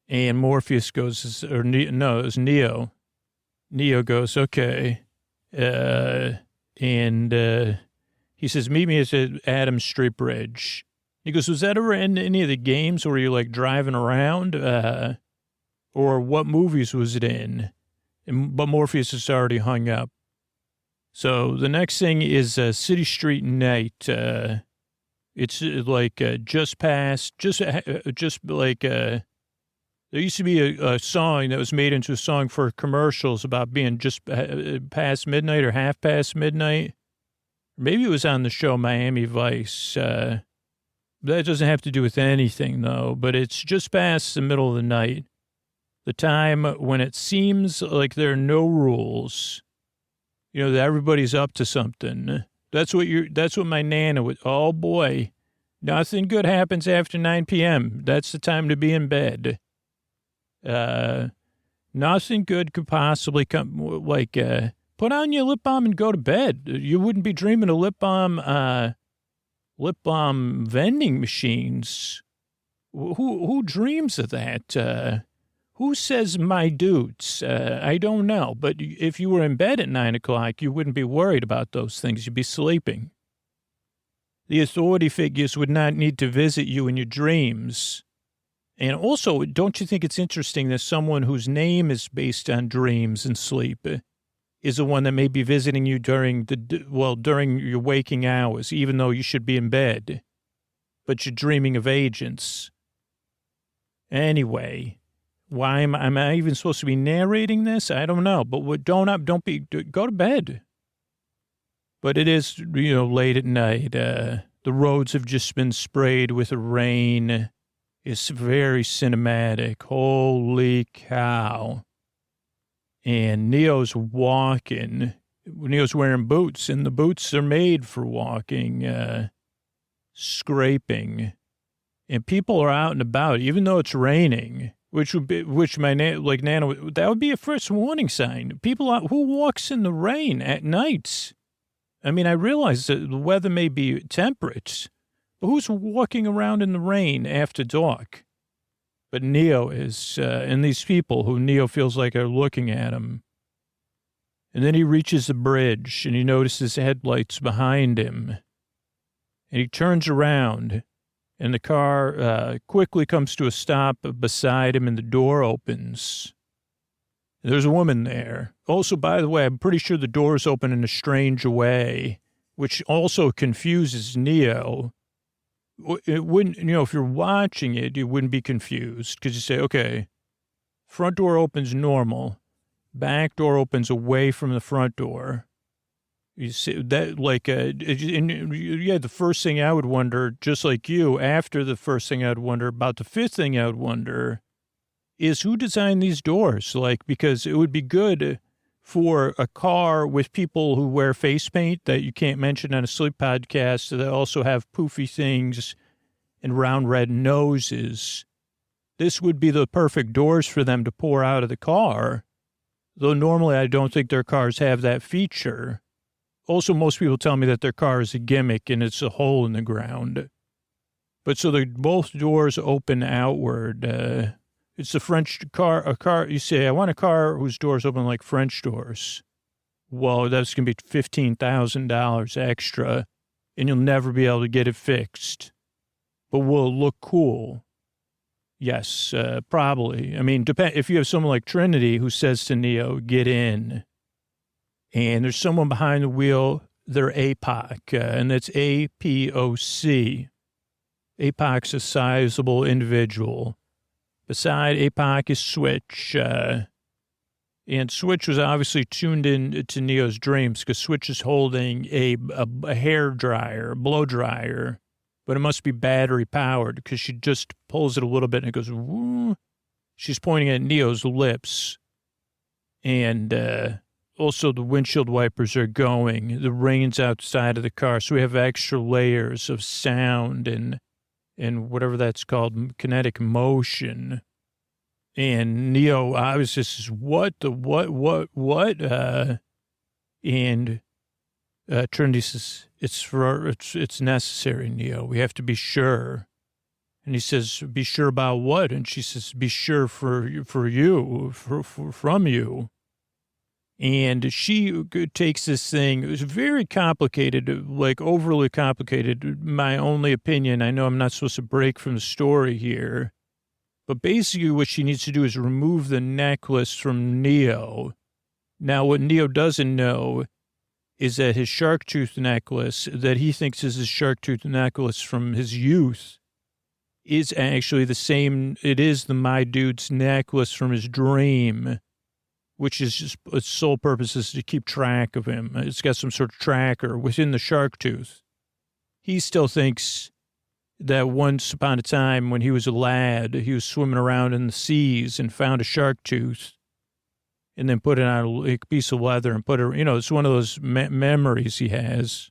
And Morpheus goes, it's Neo. Neo goes, okay. He says, meet me at Adams Street Bridge. He goes, was that ever in any of the games where you're like driving around? Or what movies was it in? But Morpheus has already hung up. So the next thing is City Street Night. It's like just like there used to be a song that was made into a song for commercials about being just past midnight or half past midnight. Maybe it was on the show Miami Vice. That doesn't have to do with anything, though, but it's just past the middle of the night, the time when it seems like there are no rules, that everybody's up to something. That's what my Nana would, oh, boy, nothing good happens after 9 p.m. That's the time to be in bed. Nothing good could possibly come, put on your lip balm and go to bed. You wouldn't be dreaming of lip balm vending machines. Who dreams of that? Who says my dudes? I don't know. But if you were in bed at 9 o'clock, you wouldn't be worried about those things. You'd be sleeping. The authority figures would not need to visit you in your dreams. And also, don't you think it's interesting that someone whose name is based on dreams and sleep is the one that may be visiting you during your waking hours, even though you should be in bed, but you're dreaming of agents. Anyway, why am I even supposed to be narrating this? I don't know, but go to bed. But it is, late at night. The roads have just been sprayed with rain. It's very cinematic. Holy cow. And Neo's walking. Neo's wearing boots, and the boots are made for walking, scraping. And people are out and about, even though it's raining, Nana, that would be a first warning sign. People out, who walks in the rain at night? I mean, I realize that the weather may be temperate, but who's walking around in the rain after dark? But Neo is, and these people who Neo feels like are looking at him. And then he reaches the bridge, and he notices headlights behind him. And he turns around, and the car quickly comes to a stop beside him, and the door opens. There's a woman there. Also, by the way, I'm pretty sure the doors open in a strange way. which also confuses Neo. It wouldn't, if you're watching it, you wouldn't be confused because you say, okay, front door opens normal, back door opens away from the front door. You see that, the first thing I would wonder, just like you, after the first thing I'd wonder about the fifth thing I would wonder is who designed these doors? Because it would be good for a car with people who wear face paint that you can't mention on a sleep podcast that also have poofy things and round red noses. This would be the perfect doors for them to pour out of the car. Though normally I don't think their cars have that feature. Also, most people tell me that their car is a gimmick and it's a hole in the ground. But so both doors open outward. It's a car, you say, I want a car whose doors open like French doors. Well, that's going to be $15,000 extra, and you'll never be able to get it fixed. But will it look cool? Yes, probably. I mean, if you have someone like Trinity who says to Neo, get in, and there's someone behind the wheel, they're APOC, and that's APOC. APOC's a sizable individual. Beside APOC is Switch, and Switch was obviously tuned in to Neo's dreams because Switch is holding a hair dryer, blow dryer, but it must be battery powered because she just pulls it a little bit and it goes, woo. She's pointing at Neo's lips, and also the windshield wipers are going. The rain's outside of the car, so we have extra layers of sound and whatever that's called, kinetic motion. And Neo obviously says, what? And Trinity says, it's necessary, Neo. We have to be sure. And he says, be sure about what? And she says, be sure from you. And she takes this thing. It was very complicated, like overly complicated. My only opinion, I know I'm not supposed to break from the story here, but basically what she needs to do is remove the necklace from Neo. Now, what Neo doesn't know is that his shark tooth necklace, that he thinks is his shark tooth necklace from his youth, is actually the same. It is the My Dude's necklace from his dream, which is just its sole purpose is to keep track of him. It's got some sort of tracker within the shark tooth. He still thinks that once upon a time when he was a lad, he was swimming around in the seas and found a shark tooth and then put it on a piece of leather and put it, it's one of those memories he has.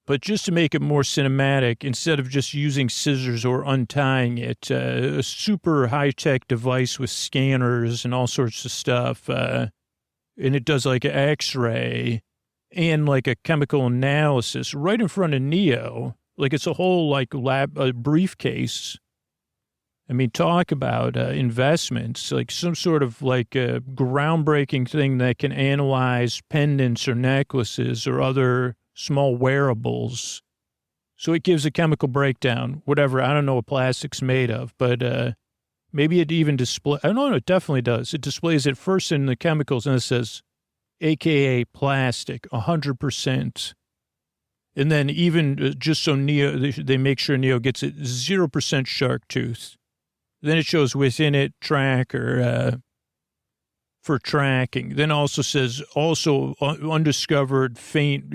But just to make it more cinematic, instead of just using scissors or untying it, a super high-tech device with scanners and all sorts of stuff, and it does like an X-ray and like a chemical analysis right in front of Neo. Like it's a whole like briefcase. I mean, talk about investments, like some sort of like a groundbreaking thing that can analyze pendants or necklaces or other small wearables. So it gives a chemical breakdown, whatever. I don't know what plastic's made of, but maybe it even displays. I don't know. It definitely does. It displays it first in the chemicals and it says, AKA plastic, 100%. And then even just so Neo, they make sure Neo gets it 0% shark tooth. Then it shows within it tracker, for tracking. Then also says undiscovered faint,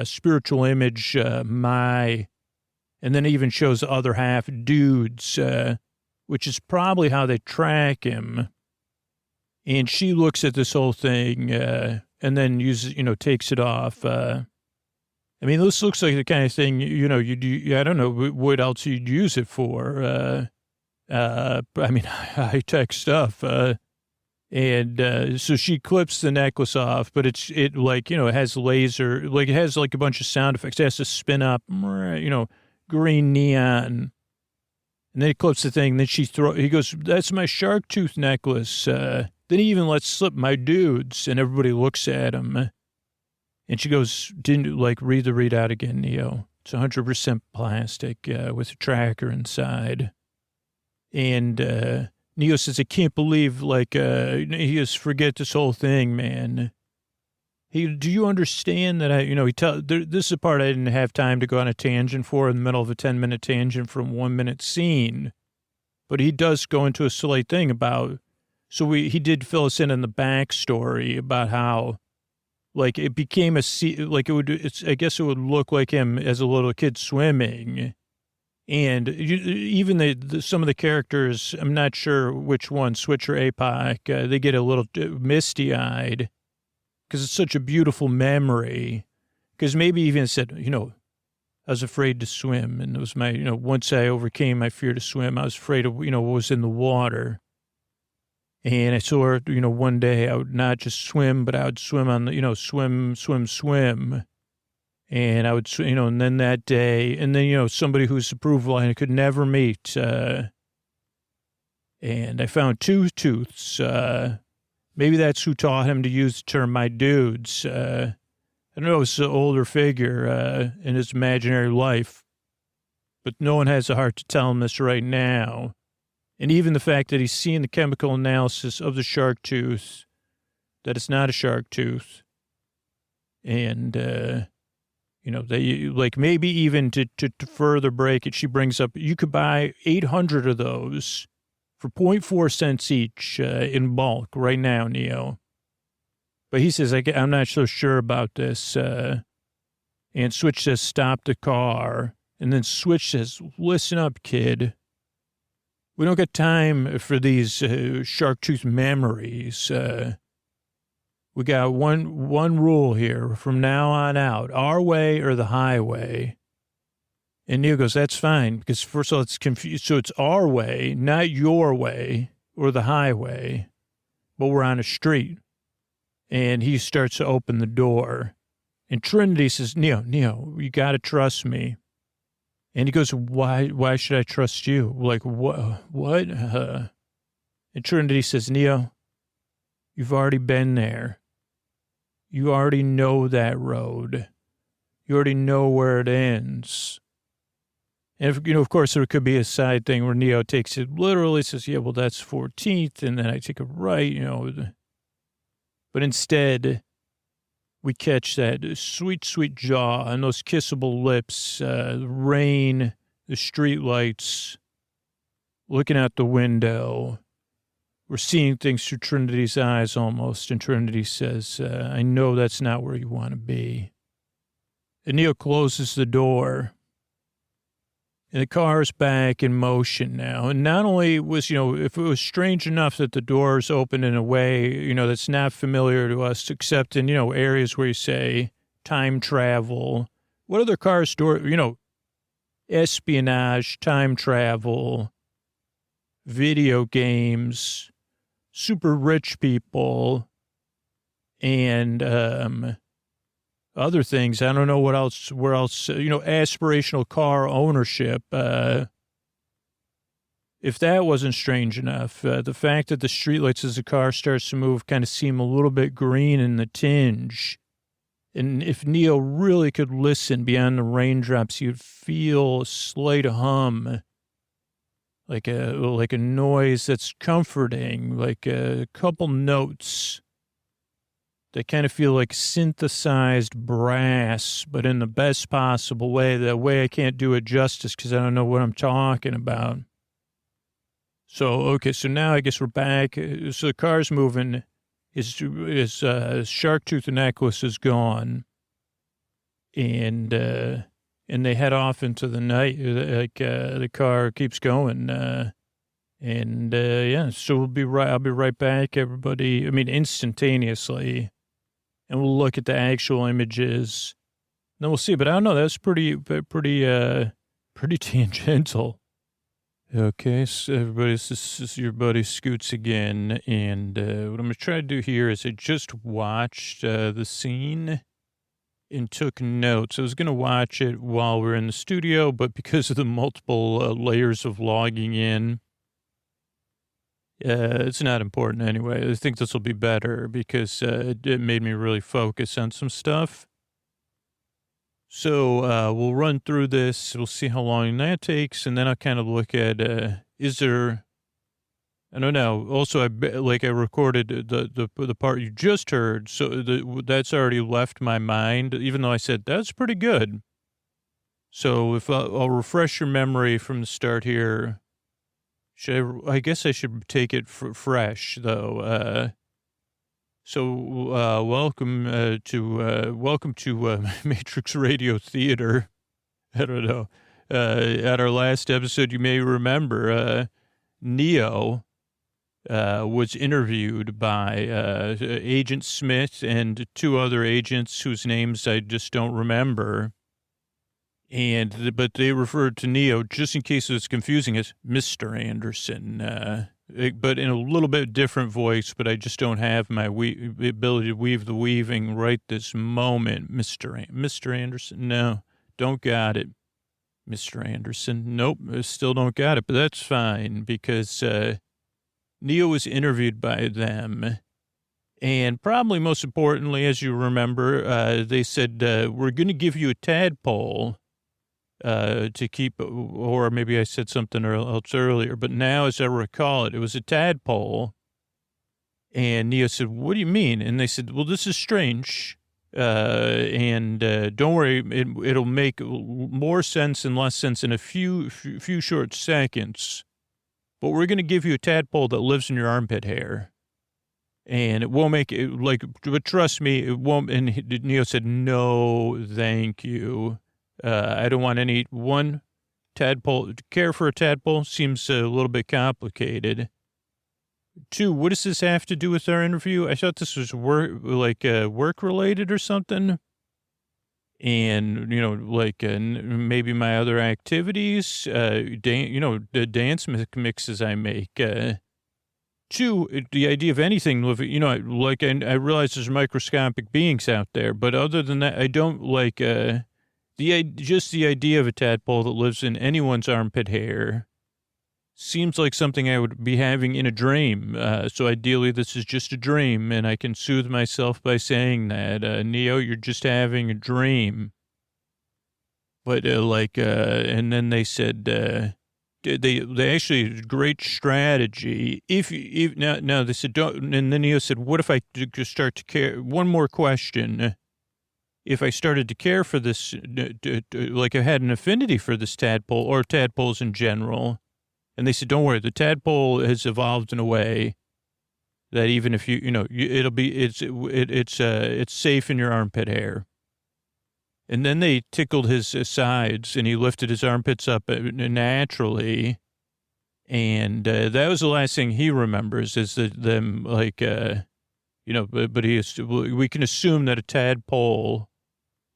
spiritual image, and then it even shows the other half dudes, which is probably how they track him. And she looks at this whole thing, and then takes it off. I mean, this looks like the kind of thing, I don't know what else you'd use it for. I mean, high-tech stuff, and so she clips the necklace off, but it has laser, like it has like a bunch of sound effects. It has to spin up, green neon. And then he clips the thing. Then he goes, that's my shark tooth necklace. Then he even lets slip my dudes, and everybody looks at him. And she goes, didn't read the readout again, Neo. It's 100% plastic with a tracker inside. And Neo says, I can't believe, he just forget this whole thing, man. Hey, do you understand that this is the part I didn't have time to go on a tangent for in the middle of a 10-minute tangent from 1 minute scene. But he does go into a slight thing about, he did fill us in the backstory about how, like, it became I guess it would look like him as a little kid swimming. And even some of the characters, I'm not sure which one, Switch or APOC, they get a little misty-eyed because it's such a beautiful memory. Because maybe even said, I was afraid to swim. And it was once I overcame my fear to swim, I was afraid of, what was in the water. And I saw her, one day I would not just swim, but I would swim on the, swim. And I would, and then that day, and then, somebody whose approval I could never meet. And I found two tooths. Maybe that's who taught him to use the term "my dudes." I don't know, it's an older figure in his imaginary life, but no one has the heart to tell him this right now. And even the fact that he's seeing the chemical analysis of the shark tooth, that it's not a shark tooth. And, they like maybe even to further break it, she brings up, you could buy 800 of those for 0.4 cents each in bulk right now, Neo. But he says, I'm not so sure about this. And Switch says, stop the car. And then Switch says, listen up, kid. We don't got time for these shark tooth memories. We got one rule here from now on out, our way or the highway. And Neil goes, that's fine, because first of all, it's confused. So it's our way, not your way or the highway, but we're on a street. And he starts to open the door. And Trinity says, Neo, you got to trust me. And he goes, why should I trust you? Like, what? And Trinity says, Neo, you've already been there. You already know that road. You already know where it ends. And, of course, there could be a side thing where Neo takes it literally, says, yeah, well, that's 14th, and then I take a right, But instead, we catch that sweet, sweet jaw and those kissable lips, the rain, the street lights, looking out the window. We're seeing things through Trinity's eyes almost, and Trinity says, I know that's not where you want to be. And Neo closes the door. And the car's back in motion now. And not only was, if it was strange enough that the doors open in a way, that's not familiar to us, except in, areas where you say time travel. What other cars door, espionage, time travel, video games, super rich people, and, other things. I don't know where else, aspirational car ownership. If that wasn't strange enough, the fact that the streetlights as the car starts to move kind of seem a little bit green in the tinge. And if Neo really could listen beyond the raindrops, you'd feel a slight hum, like a noise that's comforting, like a couple notes. They kind of feel like synthesized brass, but in the best possible way. That way I can't do it justice because I don't know what I'm talking about. So, okay, so now I guess we're back. So the car's moving. His shark tooth necklace is gone. And they head off into the night. The car keeps going. So I'll be right back, everybody. I mean, instantaneously. And we'll look at the actual images. Then we'll see. But I don't know. That's pretty tangential. Okay, so everybody, this is your buddy Scoots again. And what I'm going to try to do here is I just watched the scene and took notes. I was going to watch it while we're in the studio, but because of the multiple layers of logging in, it's not important anyway. I think this will be better because it made me really focus on some stuff. So we'll run through this. We'll see how long that takes. And then I'll kind of look at, is there I don't know. Also, I recorded the part you just heard, so that's already left my mind, even though I said that's pretty good. So if I'll refresh your memory from the start here. I guess I should take it fresh, though. Welcome to Matrix Radio Theater. I don't know. At our last episode, you may remember Neo was interviewed by Agent Smith and two other agents whose names I just don't remember. But they referred to Neo, just in case it's confusing, as Mr. Anderson, but in a little bit different voice, but I just don't have my ability to weave the weaving right this moment. Mr. Anderson, no, don't got it. Mr. Anderson, nope, I still don't got it, but that's fine, because Neo was interviewed by them. And probably most importantly, as you remember, they said, we're going to give you a tadpole to keep, or maybe I said something else earlier, but now as I recall it, it was a tadpole. And Neo said, what do you mean? And they said, well, this is strange. Don't worry, it'll make more sense and less sense in a few short seconds. But we're going to give you a tadpole that lives in your armpit hair. And it won't make it, but trust me, it won't. And Neo said, no, thank you. I don't want one tadpole. To care for a tadpole seems a little bit complicated. 2, what does this have to do with our interview? I thought this was work related or something. And, maybe my other activities, the dance mixes I make. 2, the idea of anything, I realize there's microscopic beings out there, but other than that, I don't just the idea of a tadpole that lives in anyone's armpit hair seems like something I would be having in a dream. So ideally, this is just a dream, and I can soothe myself by saying that, Neo, you're just having a dream. But and then they said, they actually great strategy. If now they said don't, and then Neo said, what if I just start to care? One more question. If I started to care for this, like I had an affinity for this tadpole or tadpoles in general, and they said, don't worry, the tadpole has evolved in a way that even if it's safe in your armpit hair. And then they tickled his sides, and he lifted his armpits up naturally. And that was the last thing he remembers is them but we can assume that a tadpole,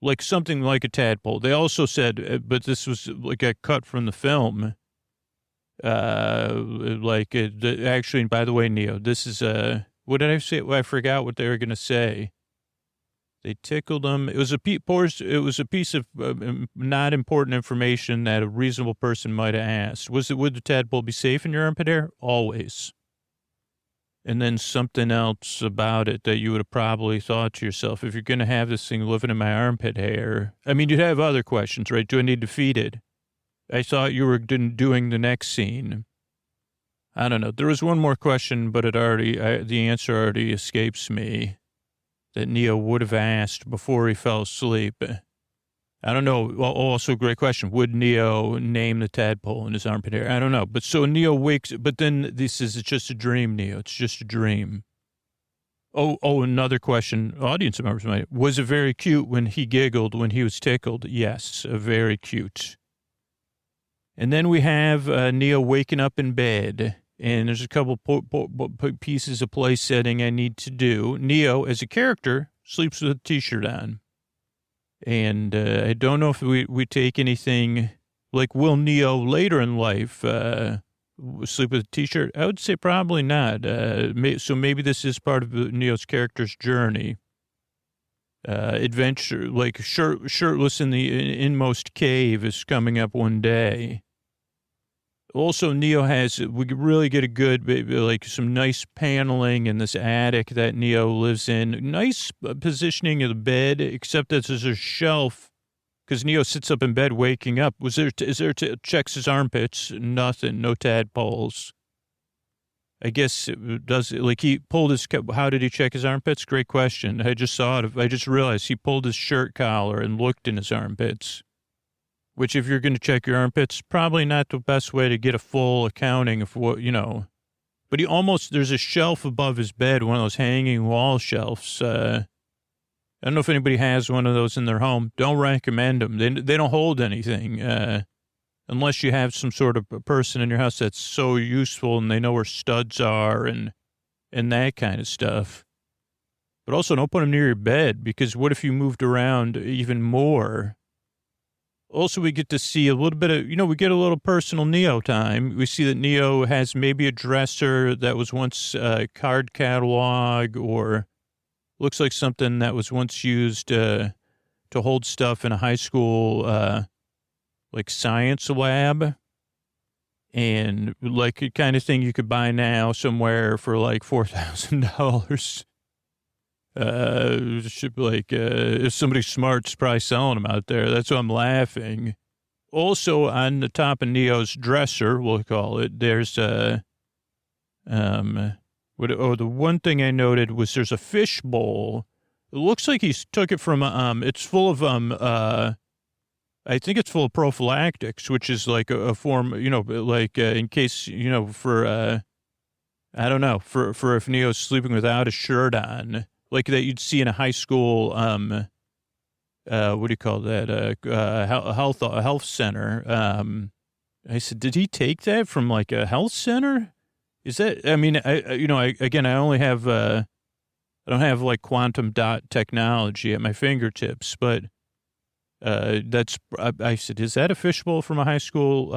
like something like a tadpole. They also said, but this was a cut from the film. Actually, by the way, Neo, this is what did I say? Well, I forgot what they were going to say. They tickled him. It was a piece of not important information that a reasonable person might have asked. Would the tadpole be safe in your armpit hair? Always. And then something else about it that you would have probably thought to yourself, if you're going to have this thing living in my armpit hair, I mean, you'd have other questions, right? Do I need to feed it? I thought you were doing the next scene. I don't know. There was one more question, but the answer already escapes me that Neo would have asked before he fell asleep. I don't know. Also, great question. Would Neo name the tadpole in his armpit hair? I don't know. But so Neo wakes, but then it's just a dream, Neo. It's just a dream. Oh, another question. Audience members might. Was it very cute when he giggled when he was tickled? Yes, very cute. And then we have Neo waking up in bed. And there's a couple pieces of play setting I need to do. Neo, as a character, sleeps with a T-shirt on. And I don't know if we take anything, like will Neo later in life sleep with a T-shirt? I would say probably not. So maybe this is part of Neo's character's journey. Adventure, like shirtless in the inmost cave is coming up one day. Also, Neo we could really get a good, some nice paneling in this attic that Neo lives in. Nice positioning of the bed, except that there's a shelf, because Neo sits up in bed waking up. Checks his armpits? Nothing, no tadpoles. I guess it does, like he pulled his, how did he check his armpits? Great question. I just saw it. I just realized he pulled his shirt collar and looked in his armpits, which if you're going to check your armpits, probably not the best way to get a full accounting of what, but he almost, there's a shelf above his bed, one of those hanging wall shelves. I don't know if anybody has one of those in their home. Don't recommend them. They don't hold anything. Unless you have some sort of a person in your house that's so useful and they know where studs are and that kind of stuff. But also don't put them near your bed, because what if you moved around even more? Also, we get to see a little bit of, we get a little personal Neo time. We see that Neo has maybe a dresser that was once a card catalog, or looks like something that was once used to hold stuff in a high school like science lab, and like the kind of thing you could buy now somewhere for like $4,000. If somebody's smart's probably selling them out there. That's why I'm laughing. Also on the top of Neo's dresser, we'll call it, there's the one thing I noted was there's a fish bowl. It looks like he took it from, it's full of, I think it's full of prophylactics, which is like a form, in case, for, I don't know, for if Neo's sleeping without a shirt on, like that you'd see in a high school, what do you call that? A health center. I said, did he take that from like a health center? Is that, I mean, I only have, I don't have like quantum dot technology at my fingertips, but I said, is that a fishbowl from a high school,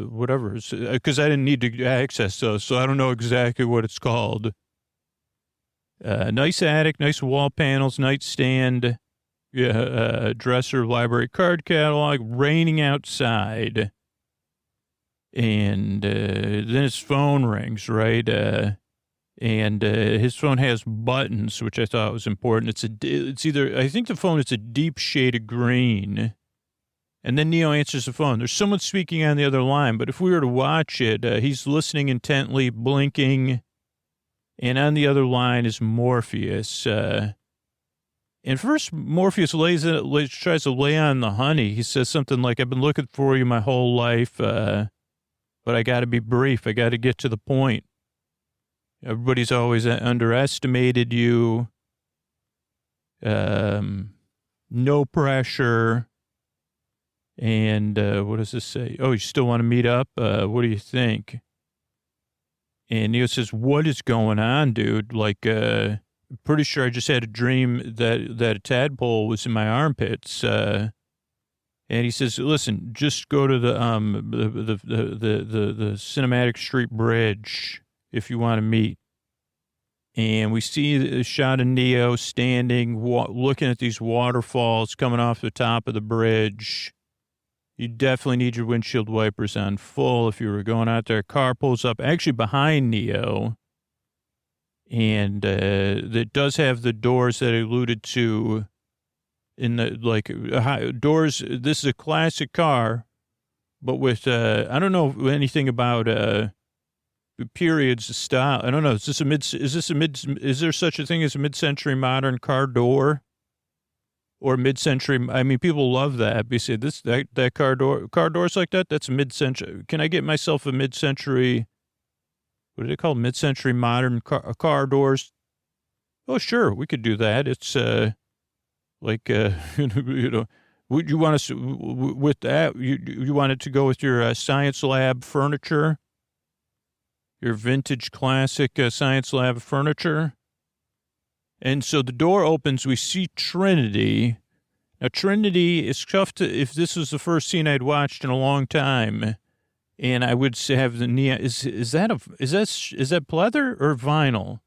whatever? Because I didn't need to access those, so I don't know exactly what it's called. Nice attic, nice wall panels, nightstand, dresser, library card catalog, raining outside. And then his phone rings, right? And his phone has buttons, which I thought was important. It's either, I think the phone is a deep shade of green. And then Neo answers the phone. There's someone speaking on the other line, but if we were to watch it, he's listening intently, blinking. And on the other line is Morpheus. And first, Morpheus tries to lay on the honey. He says something like, I've been looking for you my whole life, but I got to be brief. I got to get to the point. Everybody's always underestimated you. No pressure. And what does this say? Oh, you still want to meet up? What do you think? And Neo says, what is going on, dude? Like, pretty sure I just had a dream that a tadpole was in my armpits. And he says, listen, just go to the Cinematic Street Bridge if you want to meet. And we see a shot of Neo standing, looking at these waterfalls coming off the top of the bridge. You definitely need your windshield wipers on full if you were going out there. A car pulls up actually behind Neo. And it does have the doors that I alluded to in the, doors. This is a classic car, but with, I don't know anything about, periods of style. I don't know. Is there such a thing as a mid-century modern car door? Or mid-century, I mean, people love that. You say that car doors like that, that's mid-century. Can I get myself a mid-century, what do they call mid-century modern car doors? Oh, sure, we could do that. It's would you want us, with that, you want it to go with your science lab furniture? Your vintage classic science lab furniture? And so the door opens, we see Trinity. Now, Trinity is tough to, if this was the first scene I'd watched in a long time, and I would say have the neon, is that pleather or vinyl?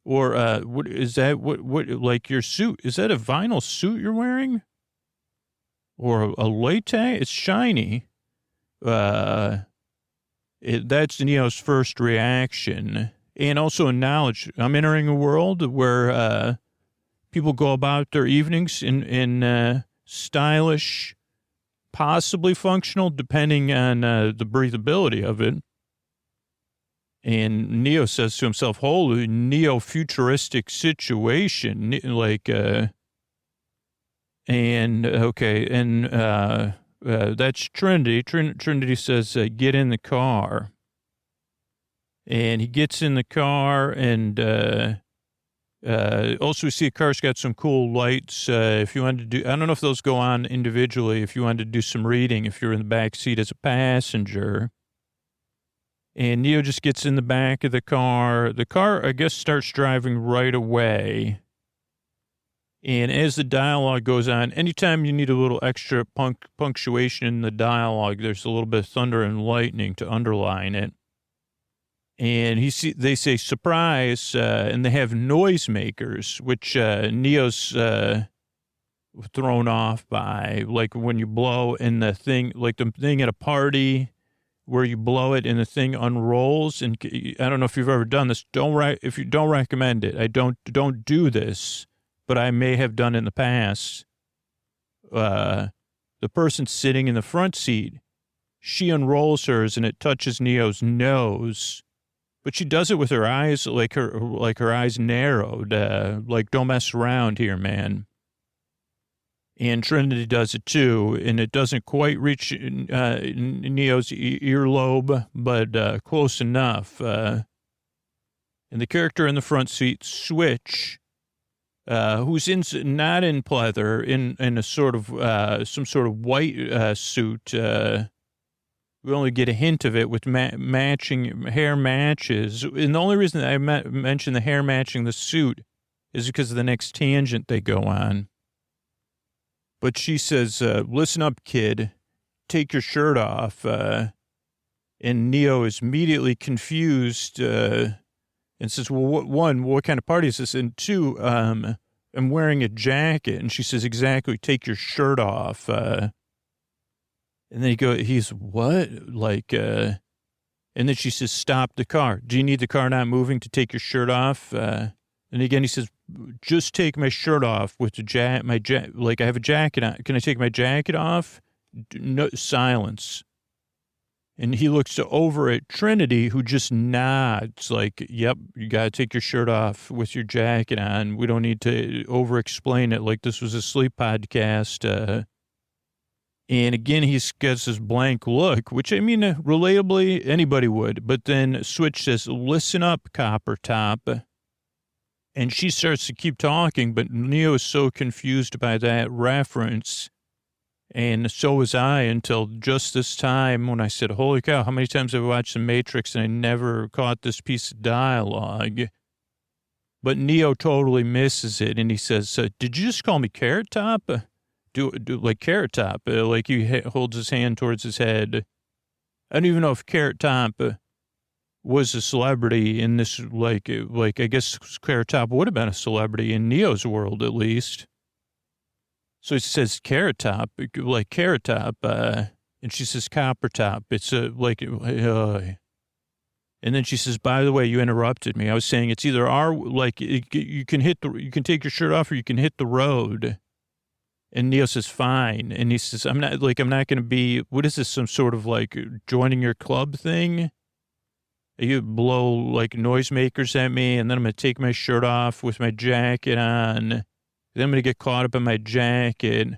Or what like your suit? Is that a vinyl suit you're wearing? Or a latex? It's shiny. That's Neo's first reaction. And also in knowledge, I'm entering a world where people go about their evenings in stylish, possibly functional, depending on the breathability of it, And Neo says to himself, holy neo-futuristic situation, that's Trinity. Trinity says, get in the car. And he gets in the car, and also we see a car's got some cool lights. If you wanted to do, I don't know if those go on individually, if you wanted to do some reading, if you're in the back seat as a passenger. And Neo just gets in the back of the car. The car, I guess, starts driving right away. And as the dialogue goes on, anytime you need a little extra punctuation in the dialogue, there's a little bit of thunder and lightning to underline it. And they say surprise, and they have noisemakers, which Neo's thrown off by, like when you blow in the thing, like the thing at a party where you blow it and the thing unrolls. And I don't know if you've ever done this. If you don't recommend it, I don't do this, but I may have done in the past. The person sitting in the front seat, she unrolls hers and it touches Neo's nose. But she does it with her eyes, like her eyes narrowed, like don't mess around here, man. And Trinity does it too, and it doesn't quite reach Neo's earlobe, but close enough. And the character in the front seat, Switch, who's not in pleather, in a sort of some sort of white suit. We only get a hint of it with matching hair matches. And the only reason that I mention the hair matching the suit is because of the next tangent they go on. But she says, listen up, kid, take your shirt off. And Neo is immediately confused and says, well, what kind of party is this? And two, I'm wearing a jacket. And she says, exactly, take your shirt off. And then he's what? And then she says, stop the car. Do you need the car not moving to take your shirt off? And again, he says, just take my shirt off with the like I have a jacket on. Can I take my jacket off? No, silence. And he looks over at Trinity, who just nods like, yep, you got to take your shirt off with your jacket on. We don't need to over-explain it like this was a sleep podcast. And again, he gets this blank look, which, I mean, relatably, anybody would. But then Switch says, listen up, Copper Top. And she starts to keep talking, but Neo is so confused by that reference. And so was I until just this time when I said, holy cow, how many times have I watched The Matrix and I never caught this piece of dialogue? But Neo totally misses it. And he says, did you just call me Carrot Top? Do like Carrot Top, like he holds his hand towards his head. I don't even know if Carrot Top was a celebrity in this, like I guess Carrot Top would have been a celebrity in Neo's world, at least. So he says Carrot Top, like Carrot Top, and she says Copper Top. It's and then she says, by the way, you interrupted me. I was saying it's either you can take your shirt off or you can hit the road. And Neo says, fine. And he says, I'm not going to be, what is this, some sort of like joining your club thing? You blow like noisemakers at me, and then I'm going to take my shirt off with my jacket on. Then I'm going to get caught up in my jacket.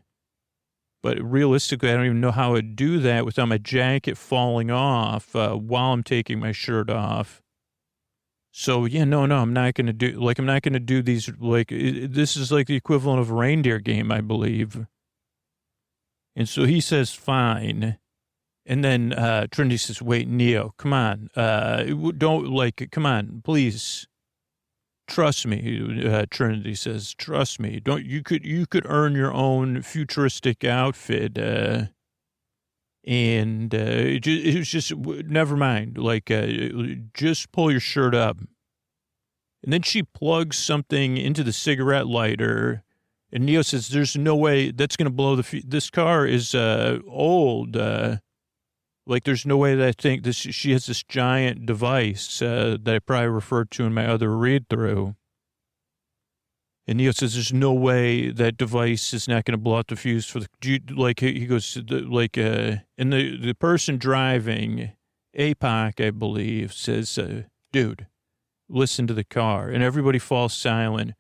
But realistically, I don't even know how I'd do that without my jacket falling off while I'm taking my shirt off. So, yeah, no, I'm not going to do these, this is like the equivalent of a reindeer game, I believe. And so he says, fine. And then Trinity says, wait, Neo, come on. Come on, please. Trust me, Trinity says, trust me. You could earn your own futuristic outfit. And it was just, never mind, just pull your shirt up. And then she plugs something into the cigarette lighter, and Neo says, there's no way that's going to blow this car is old. There's no way that she has this giant device that I probably referred to in my other read-through. And Neo says, there's no way that device is not going to blow out the fuse for he goes, and the person driving, APOC, I believe, says, dude, listen to the car. And everybody falls silent.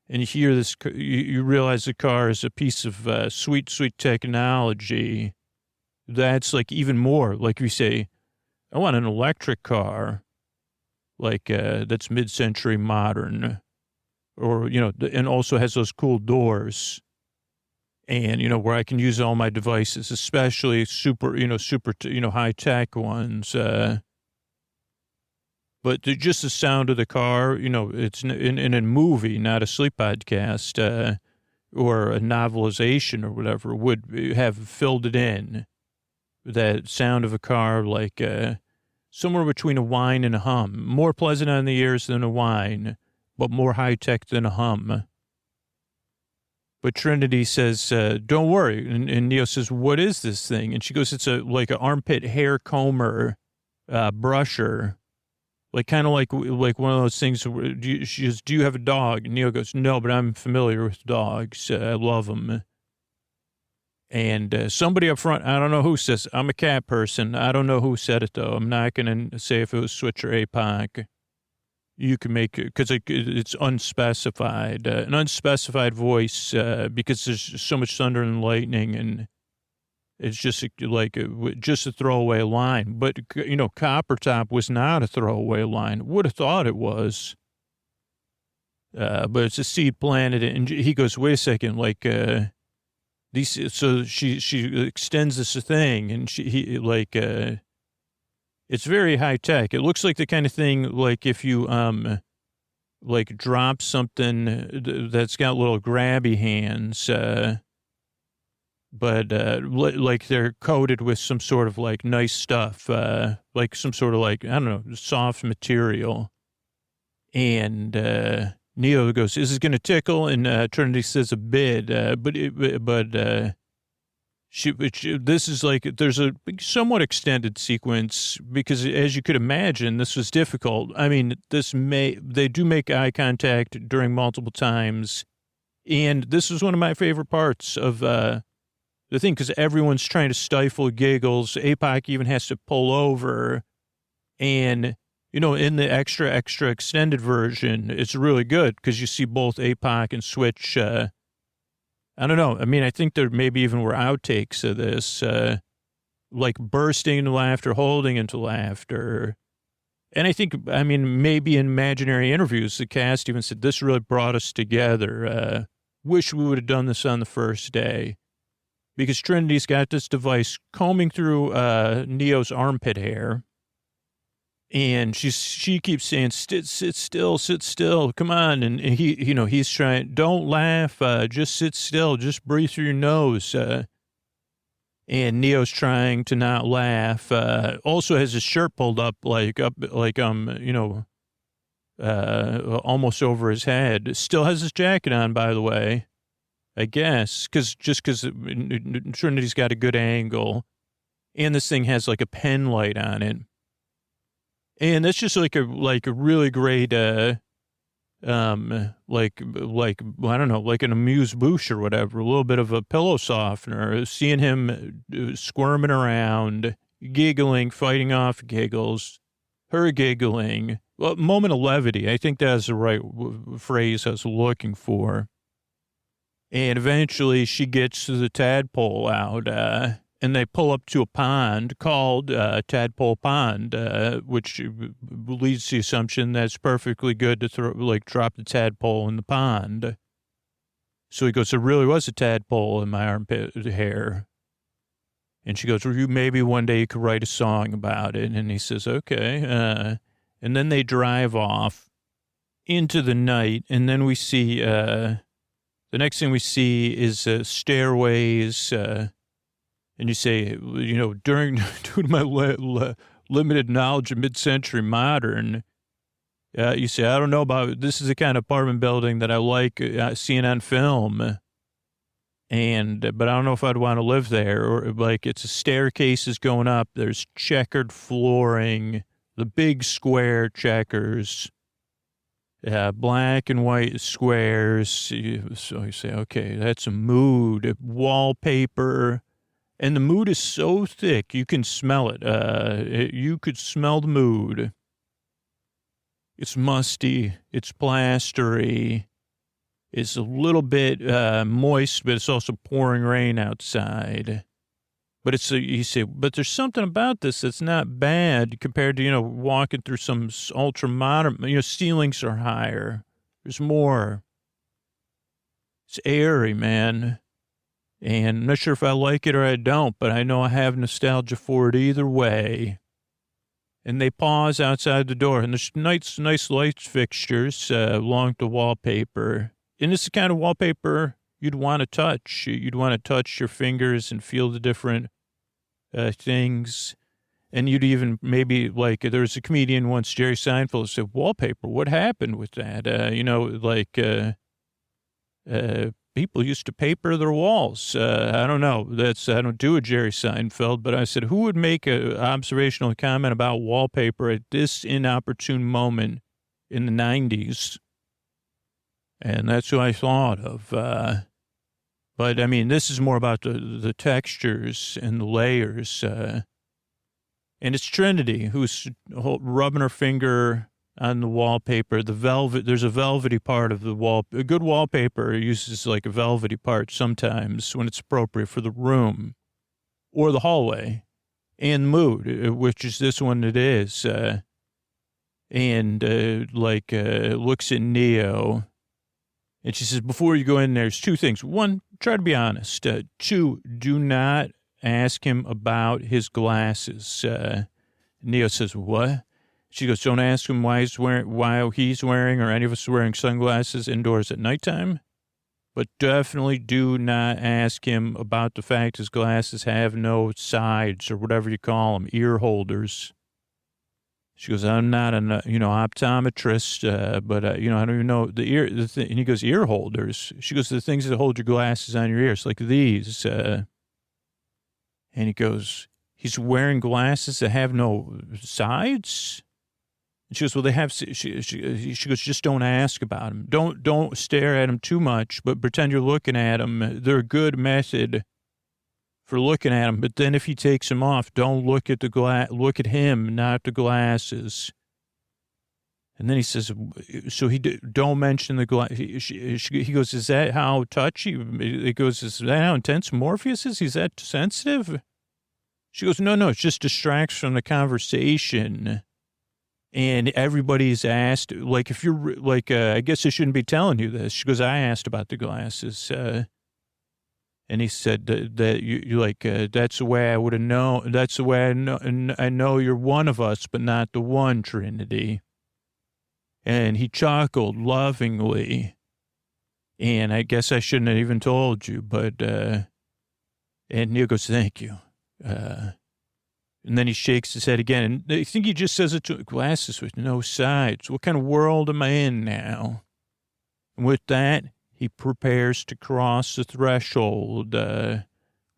And you hear this, you realize the car is a piece of sweet, sweet technology. That's like even more, like we say, I want an electric car, like that's mid-century modern, or, you know, and also has those cool doors. And, you know, where I can use all my devices, especially super, high tech ones. But just the sound of the car, you know, it's in a movie, not a sleep podcast, or a novelization or whatever, would have filled it in. That sound of a car, like somewhere between a whine and a hum. More pleasant on the ears than a whine, but more high tech than a hum. But Trinity says, don't worry. And Neo says, what is this thing? And she goes, it's like an armpit hair comber, brusher. Like, kind of like one of those things where she goes, do you have a dog? And Neo goes, no, but I'm familiar with dogs. I love them. And somebody up front, I don't know who says, I'm a cat person. I don't know who said it, though. I'm not going to say if it was Switch or APOC. You can make it, because it's unspecified, an unspecified voice, because there's so much thunder and lightning, and it's just just a throwaway line. But, you know, Copper Top was not a throwaway line. Would have thought it was. But it's a seed planted, and he goes, wait a second, like, so she extends this thing, and it's very high tech. It looks like the kind of thing, like if you, like drop something that's got little grabby hands, but like they're coated with some sort of like nice stuff, like some sort of like, I don't know, soft material. And Neo goes, is this going to tickle? And Trinity says a bit, this is like, there's a somewhat extended sequence because, as you could imagine, this was difficult. I mean, they do make eye contact during multiple times. And this was one of my favorite parts of the thing, because everyone's trying to stifle giggles. APOC even has to pull over. And, you know, in the extra extended version, it's really good because you see both APOC and Switch, I don't know. I mean, I think there maybe even were outtakes of this, like bursting into laughter, holding into laughter. And I think, I mean, maybe in imaginary interviews, the cast even said, this really brought us together. Wish we would have done this on the first day. Because Trinity's got this device combing through Neo's armpit hair. And she keeps saying, sit still, come on. And he, you know, he's trying, don't laugh, just sit still, just breathe through your nose. And Neo's trying to not laugh. Also has his shirt pulled up, almost over his head. Still has his jacket on, by the way, I guess, because Trinity's got a good angle. And this thing has like a pen light on it. And that's just like a really great, I don't know, like an amuse-bouche or whatever, a little bit of a pillow softener, seeing him squirming around, giggling, fighting off giggles, her giggling. Well, moment of levity. I think that's the right phrase I was looking for. And eventually she gets the tadpole out, and they pull up to a pond called Tadpole Pond, which leads to the assumption that it's perfectly good to drop the tadpole in the pond. So he goes, there really was a tadpole in my armpit hair. And she goes, well, maybe one day you could write a song about it. And he says, okay. And then they drive off into the night. And then we see, the next thing we see is stairways, and you say, you know, due to my limited knowledge of mid-century modern, you say, I don't know about, this is the kind of apartment building that I like seeing on film. But I don't know if I'd want to live there. Or like it's a staircases going up. There's checkered flooring, the big square checkers, black and white squares. So you say, okay, that's a mood, wallpaper. And the mood is so thick, you can smell it. You could smell the mood. It's musty. It's plastery. It's a little bit moist, but it's also pouring rain outside. But you say, but there's something about this that's not bad compared to, walking through some ultra modern, ceilings are higher. There's more. It's airy, man. And I'm not sure if I like it or I don't, but I know I have nostalgia for it either way. And they pause outside the door, and there's nice light fixtures along the wallpaper. And it's the kind of wallpaper you'd want to touch. You'd want to touch your fingers and feel the different things. And you'd even maybe, like, there was a comedian once, Jerry Seinfeld, said, wallpaper, what happened with that? People used to paper their walls. I don't know. I don't do a Jerry Seinfeld, but I said, who would make an observational comment about wallpaper at this inopportune moment in the 90s? And that's who I thought of. But, I mean, this is more about the textures and the layers. And it's Trinity, who's rubbing her finger on the wallpaper. There's a velvety part of the wall. A good wallpaper uses like a velvety part sometimes when it's appropriate for the room or the hallway and the mood, which is this one it is. Looks at Neo. And she says, before you go in, there's two things. One, try to be honest. Two, do not ask him about his glasses. Neo says, what? She goes, don't ask him why he's wearing or any of us wearing sunglasses indoors at nighttime. But definitely do not ask him about the fact his glasses have no sides or whatever you call them, ear holders. She goes, I'm not an, optometrist, but I don't even know the ear. And he goes, ear holders. She goes, the things that hold your glasses on your ears, like these. And he goes, he's wearing glasses that have no sides. And she goes, well, they have. She goes, just don't ask about them. Don't stare at them too much, but pretend you're looking at them. They're a good method for looking at him, but then if he takes him off, don't look at look at him, not the glasses. And then he says, so don't mention the glass. He goes, is that how touchy? He goes, is that how intense Morpheus is? He's that sensitive? She goes, no, it just distracts from the conversation. And everybody's asked, like, if you're, like, I guess I shouldn't be telling you this. She goes, I asked about the glasses. And he said that you like, that's the way I would have known. That's the way I know you're one of us, but not the one, Trinity. And he chuckled lovingly. And I guess I shouldn't have even told you, but, and Neil goes, thank you. And then he shakes his head again. And I think he just says it to glasses with no sides. What kind of world am I in now? And with that, he prepares to cross the threshold,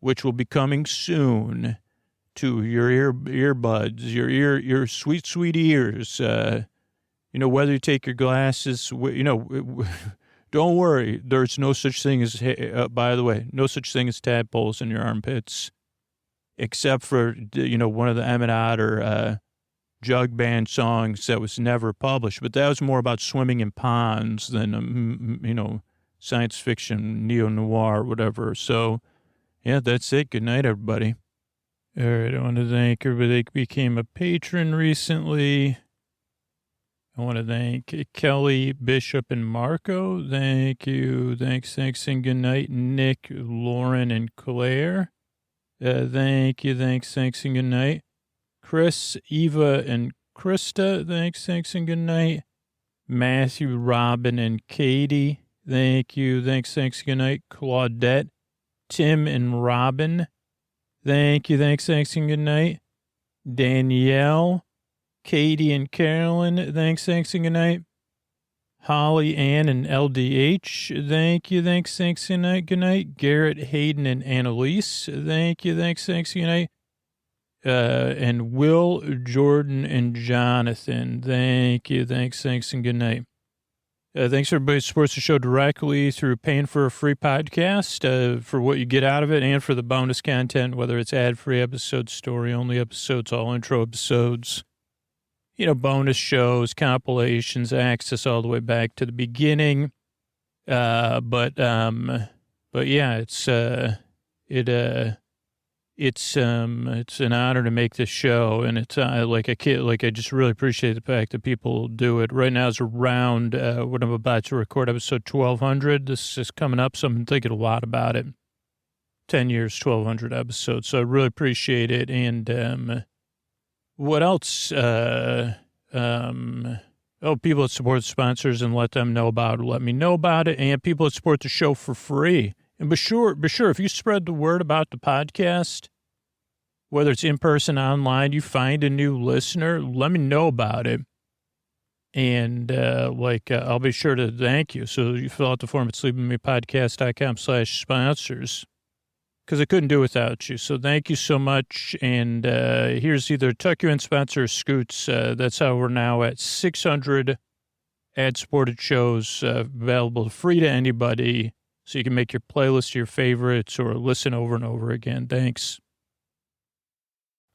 which will be coming soon to your earbuds, your sweet, sweet ears. Whether you take your glasses, don't worry. There's no such thing as, by the way, no such thing as tadpoles in your armpits, except for, one of the Emmett Otter jug band songs that was never published. But that was more about swimming in ponds than, science fiction, neo-noir, whatever. So, yeah, that's it. Good night, everybody. All right, I want to thank everybody that became a patron recently. I want to thank Kelly, Bishop, and Marco. Thank you. Thanks, and good night, Nick, Lauren, and Claire. Thank you. Thanks, and good night. Chris, Eva, and Krista. Thanks, and good night. Matthew, Robin, and Katie. Thank you. Thanks, good night. Claudette, Tim, and Robin. Thank you. Thanks, and good night. Danielle, Katie, and Carolyn. Thanks, and good night. Holly, Ann, and LDH. Thank you. Thanks, and good night. Garrett, Hayden, and Annalise. Thank you. Thanks, good night. And Will, Jordan, and Jonathan. Thank you. Thanks, and good night. Thanks, everybody who supports the show directly through paying for a free podcast, for what you get out of it, and for the bonus content, whether it's ad-free episodes, story-only episodes, all intro episodes. bonus shows, compilations, access all the way back to the beginning. But yeah, it's an honor to make this show, and it's I just really appreciate the fact that people do it. Right now is around when I'm about to record episode 1200. This is coming up, so I'm thinking a lot about it. 10 years, 1200 episodes. So I really appreciate it. And what else? People that support sponsors and let me know about it, and people that support the show for free. And be sure, if you spread the word about the podcast, whether it's in person, online, you find a new listener, let me know about it. And I'll be sure to thank you. So you fill out the form at sleepwithmepodcast.com/sponsors, because I couldn't do it without you. So thank you so much. And here's either Tuck You In, Spencer, or Scoots. That's how we're now at 600 ad-supported shows available free to anybody. So you can make your playlist your favorites or listen over and over again. Thanks.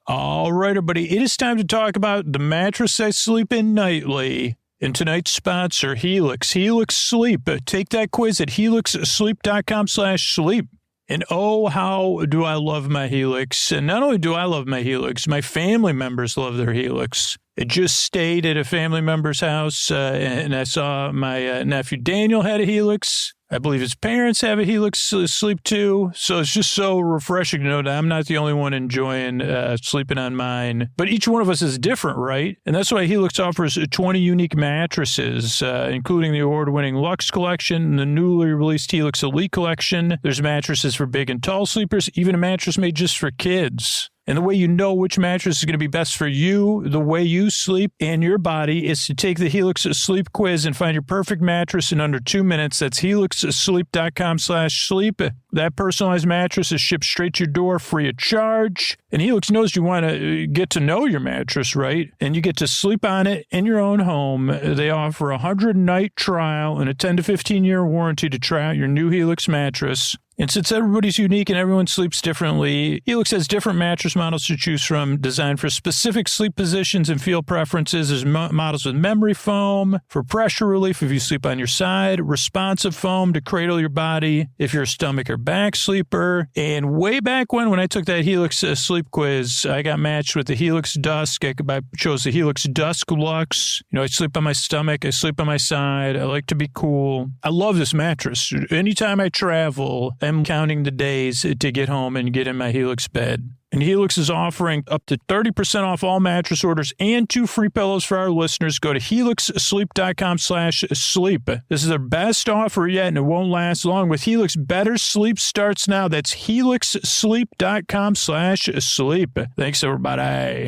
All right, everybody. It is time to talk about the mattress I sleep in nightly. And tonight's sponsor, Helix. Helix Sleep. Take that quiz at helixsleep.com/sleep. And oh, how do I love my Helix. And not only do I love my Helix, my family members love their Helix. I just stayed at a family member's house, and I saw my nephew Daniel had a Helix. I believe his parents have a Helix Sleep too. So it's just so refreshing to know that I'm not the only one enjoying sleeping on mine. But each one of us is different, right? And that's why Helix offers 20 unique mattresses, including the award-winning Luxe Collection and the newly released Helix Elite Collection. There's mattresses for big and tall sleepers, even a mattress made just for kids. And the way you know which mattress is going to be best for you, the way you sleep, and your body is to take the Helix Sleep quiz and find your perfect mattress in under 2 minutes. That's helixsleep.com/sleep. That personalized mattress is shipped straight to your door free of charge. And Helix knows you want to get to know your mattress, right? And you get to sleep on it in your own home. They offer a 100-night trial and a 10 to 15-year warranty to try out your new Helix mattress. And since everybody's unique and everyone sleeps differently, Helix has different mattress models to choose from, designed for specific sleep positions and feel preferences. There's models with memory foam for pressure relief if you sleep on your side, responsive foam to cradle your body if you're a stomach or back sleeper. And way back when I took that Helix sleep quiz, I got matched with the Helix Dusk. I chose the Helix Dusk Luxe. I sleep on my stomach. I sleep on my side. I like to be cool. I love this mattress. Anytime I travel, I'm counting the days to get home and get in my Helix bed. And Helix is offering up to 30% off all mattress orders and 2 free pillows for our listeners. Go to helixsleep.com/sleep. This is their best offer yet, and it won't last long. With Helix, better sleep starts now. That's helixsleep.com/sleep. Thanks, everybody.